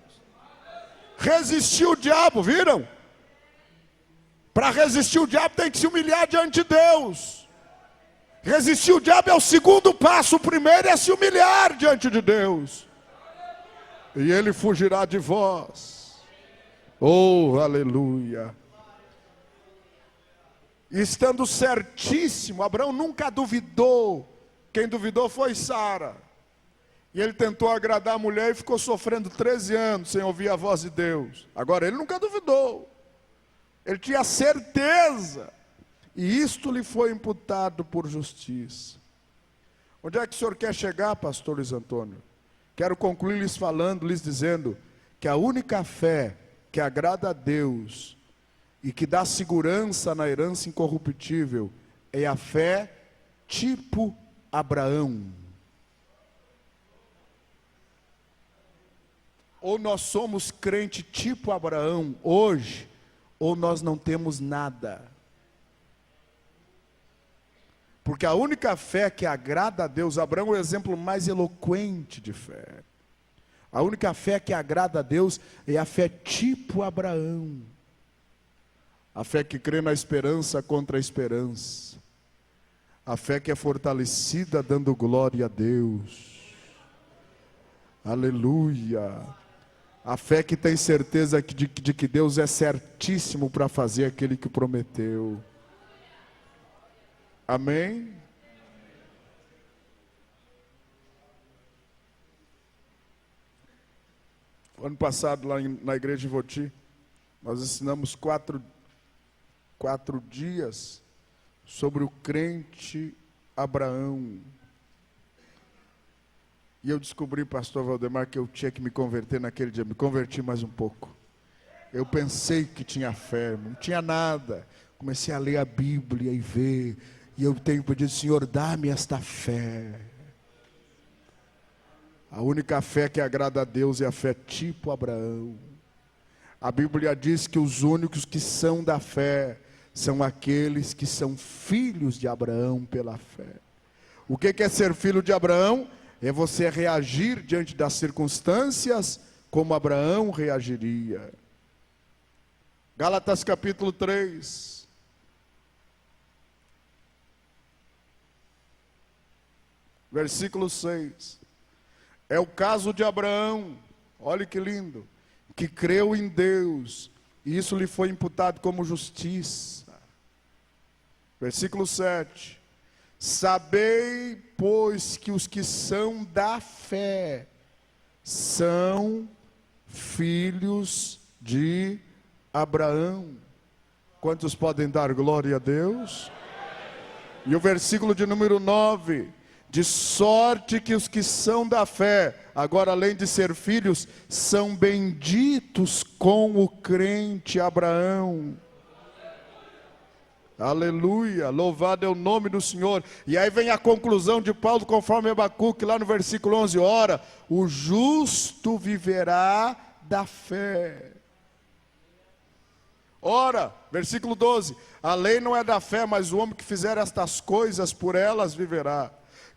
Resistiu o diabo, viram? Para resistir o diabo tem que se humilhar diante de Deus. Resistir o diabo é o segundo passo, o primeiro é se humilhar diante de Deus. E ele fugirá de vós. Oh, aleluia. Estando certíssimo, Abraão nunca duvidou. Quem duvidou foi Sara. E ele tentou agradar a mulher e ficou sofrendo 13 anos sem ouvir a voz de Deus. Agora ele nunca duvidou. Ele tinha certeza. E isto lhe foi imputado por justiça. Onde é que o senhor quer chegar, pastor Luiz Antônio? Quero concluir lhes falando, lhes dizendo que a única fé que agrada a Deus e que dá segurança na herança incorruptível é a fé tipo Abraão. Ou nós somos crente tipo Abraão hoje, ou nós não temos nada. Porque a única fé que agrada a Deus, Abraão é o exemplo mais eloquente de fé. A única fé que agrada a Deus é a fé tipo Abraão. A fé que crê na esperança contra a esperança. A fé que é fortalecida dando glória a Deus. Aleluia. A fé que tem certeza de que Deus é certíssimo para fazer aquele que prometeu. Amém? Ano passado, lá na igreja de Voti, nós ensinamos quatro dias sobre o crente Abraão. E eu descobri, pastor Valdemar, que eu tinha que me converter naquele dia. Me converti mais um pouco. Eu pensei que tinha fé, não tinha nada. Comecei a ler a Bíblia e ver. E eu tenho pedido, Senhor, dá-me esta fé. A única fé que agrada a Deus é a fé tipo Abraão. A Bíblia diz que os únicos que são da fé são aqueles que são filhos de Abraão pela fé. O que é ser filho de Abraão? É você reagir diante das circunstâncias como Abraão reagiria. Gálatas capítulo 3. Versículo 6. É o caso de Abraão, olha que lindo, que creu em Deus, e isso lhe foi imputado como justiça. Versículo 7. Sabei, pois, que os que são da fé são filhos de Abraão. Quantos podem dar glória a Deus? E o versículo de número 9. De sorte que os que são da fé, agora além de ser filhos, são benditos com o crente Abraão. Aleluia, louvado é o nome do Senhor. E aí vem a conclusão de Paulo, conforme Abacuque, lá no versículo 11. Ora, o justo viverá da fé. Ora, versículo 12. A lei não é da fé, mas o homem que fizer estas coisas, por elas viverá.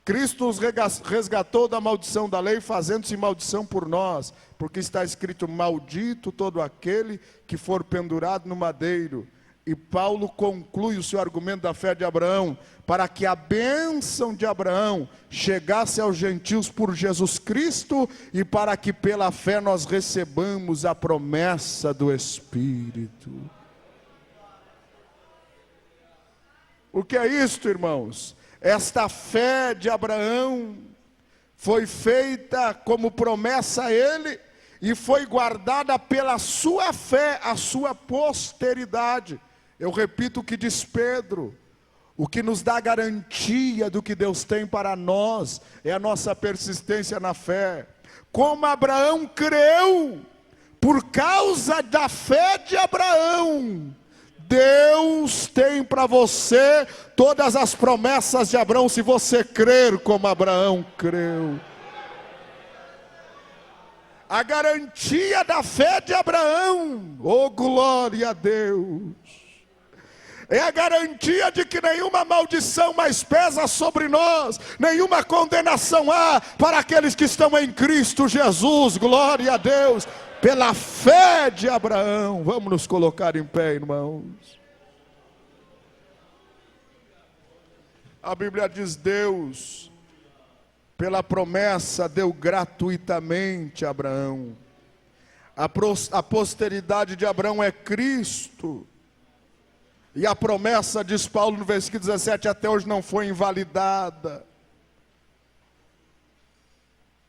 Cristo os resgatou da maldição da lei, fazendo-se maldição por nós. Porque está escrito, maldito todo aquele que for pendurado no madeiro. E Paulo conclui o seu argumento da fé de Abraão, para que a bênção de Abraão chegasse aos gentios por Jesus Cristo, e para que pela fé nós recebamos a promessa do Espírito. O que é isto, irmãos? Esta fé de Abraão foi feita como promessa a ele, e foi guardada pela sua fé, a sua posteridade. Eu repito o que diz Pedro, o que nos dá garantia do que Deus tem para nós, é a nossa persistência na fé. Como Abraão creu, por causa da fé de Abraão, Deus tem para você todas as promessas de Abraão, se você crer como Abraão creu. A garantia da fé de Abraão, oh glória a Deus, é a garantia de que nenhuma maldição mais pesa sobre nós, nenhuma condenação há para aqueles que estão em Cristo Jesus, glória a Deus, pela fé de Abraão. Vamos nos colocar em pé, irmãos. A Bíblia diz, Deus, pela promessa, deu gratuitamente a Abraão. A posteridade de Abraão é Cristo. E a promessa, diz Paulo no versículo 17, até hoje não foi invalidada.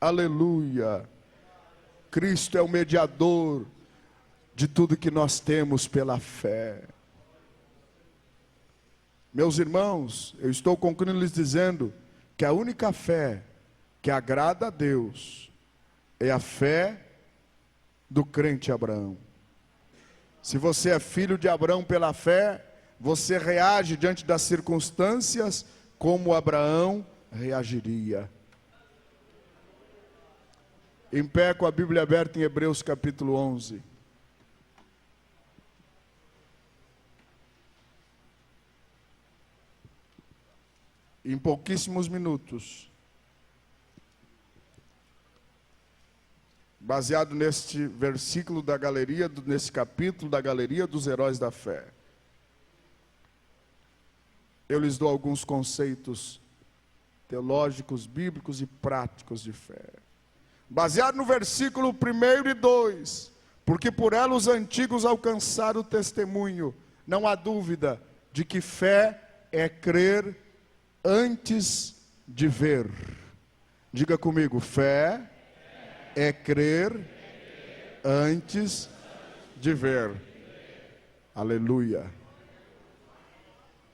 Aleluia. Cristo é o mediador de tudo que nós temos pela fé. Meus irmãos, eu estou concluindo lhes dizendo que a única fé que agrada a Deus é a fé do crente Abraão. Se você é filho de Abraão pela fé, você reage diante das circunstâncias como Abraão reagiria. Em pé com a Bíblia aberta em Hebreus capítulo 11. Em pouquíssimos minutos, baseado neste versículo da galeria, nesse capítulo da galeria dos heróis da fé, eu lhes dou alguns conceitos teológicos, bíblicos e práticos de fé. Baseado no versículo 1 e 2, porque por ela os antigos alcançaram o testemunho. Não há dúvida de que fé é crer antes de ver. Diga comigo, fé é crer antes de ver. Aleluia.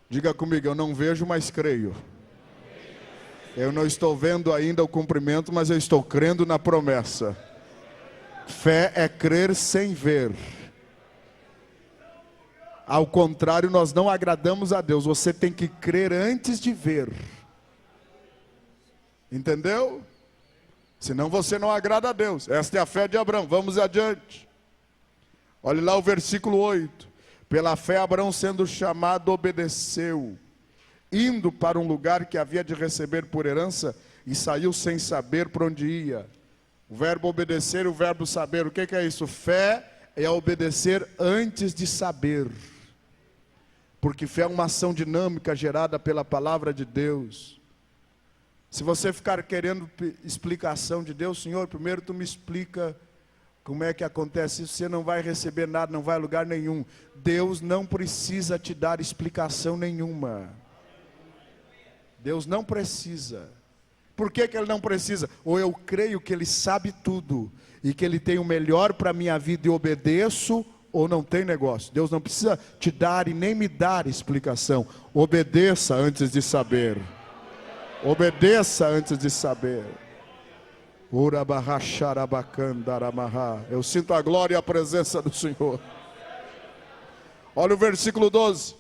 Diga comigo, eu não vejo, mas creio. Eu não estou vendo ainda o cumprimento, mas eu estou crendo na promessa. Fé é crer sem ver. Ao contrário, nós não agradamos a Deus. Você tem que crer antes de ver. Entendeu? Senão você não agrada a Deus. Esta é a fé de Abraão. Vamos adiante. Olhe lá o versículo 8. Pela fé Abraão, sendo chamado, obedeceu, indo para um lugar que havia de receber por herança, e saiu sem saber para onde ia. O verbo obedecer e o verbo saber, o que é isso? Fé é obedecer antes de saber. Porque fé é uma ação dinâmica gerada pela palavra de Deus. Se você ficar querendo explicação de Deus, Senhor, primeiro tu me explica como é que acontece isso, você não vai receber nada, não vai a lugar nenhum. Deus não precisa te dar explicação nenhuma. Deus não precisa. Por que Ele não precisa? Ou eu creio que Ele sabe tudo, e que Ele tem o melhor para a minha vida e obedeço, ou não tem negócio. Deus não precisa te dar e nem me dar explicação. Obedeça antes de saber. Obedeça antes de saber. Eu sinto a glória e a presença do Senhor. Olha o versículo 12.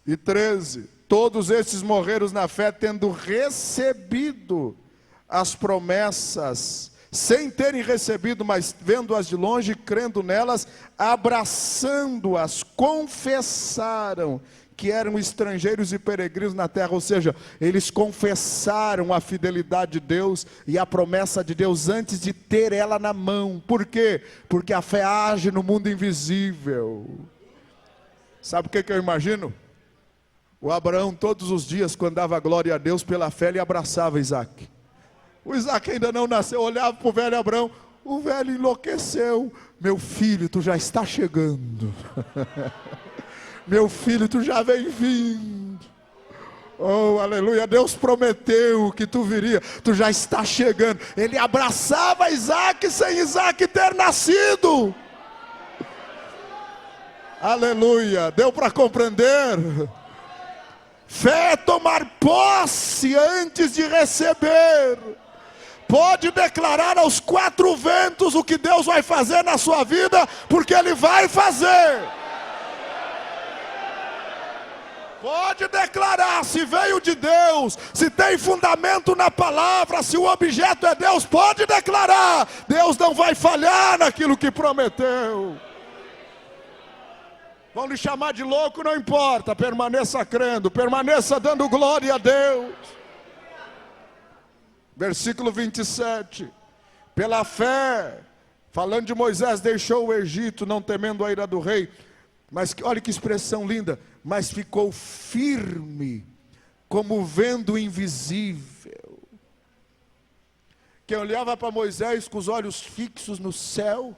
e 13. Todos estes morreram na fé, tendo recebido as promessas, sem terem recebido, mas vendo-as de longe, crendo nelas, abraçando-as, confessaram que eram estrangeiros e peregrinos na terra. Ou seja, eles confessaram a fidelidade de Deus e a promessa de Deus antes de ter ela na mão. Por quê? Porque a fé age no mundo invisível. Sabe o que eu imagino? O Abraão todos os dias, quando dava glória a Deus pela fé, ele abraçava Isaac. O Isaac ainda não nasceu, olhava para o velho Abraão, o velho enlouqueceu. Meu filho, tu já está chegando. Meu filho, tu já vem vindo. Oh, aleluia, Deus prometeu que tu viria, tu já está chegando. Ele abraçava Isaac sem Isaac ter nascido. Aleluia, deu para compreender? Fé é tomar posse antes de receber. Pode declarar aos quatro ventos o que Deus vai fazer na sua vida, porque Ele vai fazer. Pode declarar, se veio de Deus, se tem fundamento na palavra, se o objeto é Deus, pode declarar. Deus não vai falhar naquilo que prometeu. Vão lhe chamar de louco, não importa, permaneça crendo, permaneça dando glória a Deus. Versículo 27, pela fé, falando de Moisés, deixou o Egito, não temendo a ira do rei, mas olha que expressão linda, mas ficou firme, como vendo o invisível. Quem olhava para Moisés com os olhos fixos no céu,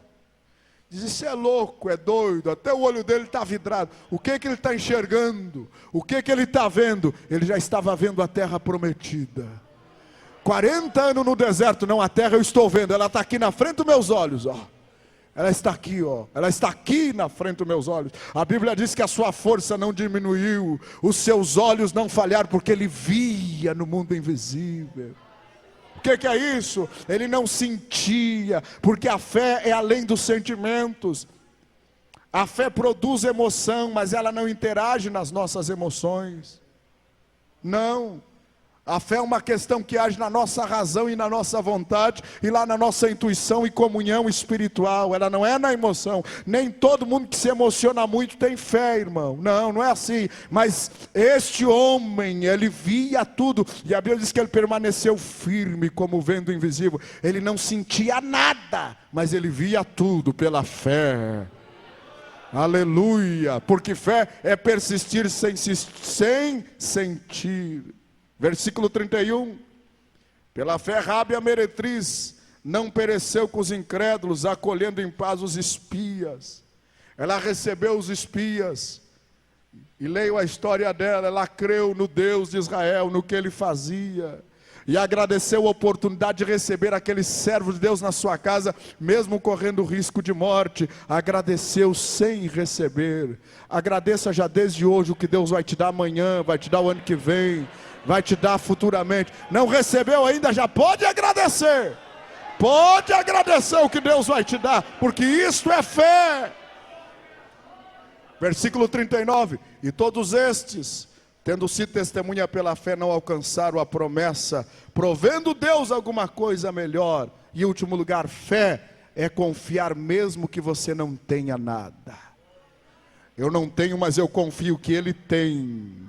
dizia, isso é louco, é doido, até o olho dele está vidrado. O que ele está enxergando? O que ele está vendo? Ele já estava vendo a terra prometida. 40 anos no deserto, não, a terra eu estou vendo, ela está aqui na frente dos meus olhos, ó. Ela está aqui, ó. Ela está aqui na frente dos meus olhos. A Bíblia diz que a sua força não diminuiu, os seus olhos não falharam, porque ele via no mundo invisível. O que é isso? Ele não sentia, porque a fé é além dos sentimentos. A fé produz emoção, mas ela não interage nas nossas emoções. Não. A fé é uma questão que age na nossa razão e na nossa vontade, e lá na nossa intuição e comunhão espiritual. Ela não é na emoção. Nem todo mundo que se emociona muito tem fé, irmão. Não, não é assim. Mas este homem, ele via tudo, e a Bíblia diz que ele permaneceu firme como vendo invisível. Ele não sentia nada, mas ele via tudo pela fé. Aleluia, porque fé é persistir sem sentir. Versículo 31, pela fé Rabi a meretriz não pereceu com os incrédulos, acolhendo em paz os espias. Ela recebeu os espias, e leio a história dela, ela creu no Deus de Israel, no que ele fazia, e agradeceu a oportunidade de receber aquele servo de Deus na sua casa, mesmo correndo risco de morte. Agradeceu sem receber. Agradeça já desde hoje o que Deus vai te dar amanhã, vai te dar o ano que vem, vai te dar futuramente. Não recebeu ainda, já pode agradecer. Pode agradecer o que Deus vai te dar, porque isto é fé. Versículo 39, e todos estes, tendo sido testemunha pela fé, não alcançaram a promessa, provendo Deus alguma coisa melhor. E em último lugar, fé é confiar mesmo que você não tenha nada. Eu não tenho, mas eu confio que Ele tem.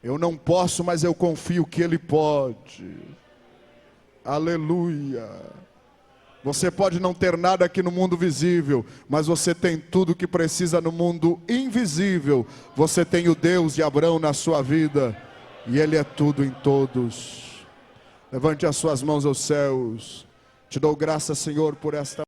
Eu não posso, mas eu confio que Ele pode. Aleluia. Você pode não ter nada aqui no mundo visível, mas você tem tudo que precisa no mundo invisível. Você tem o Deus de Abraão na sua vida, e Ele é tudo em todos. Levante as suas mãos aos céus. Te dou graças, Senhor, por esta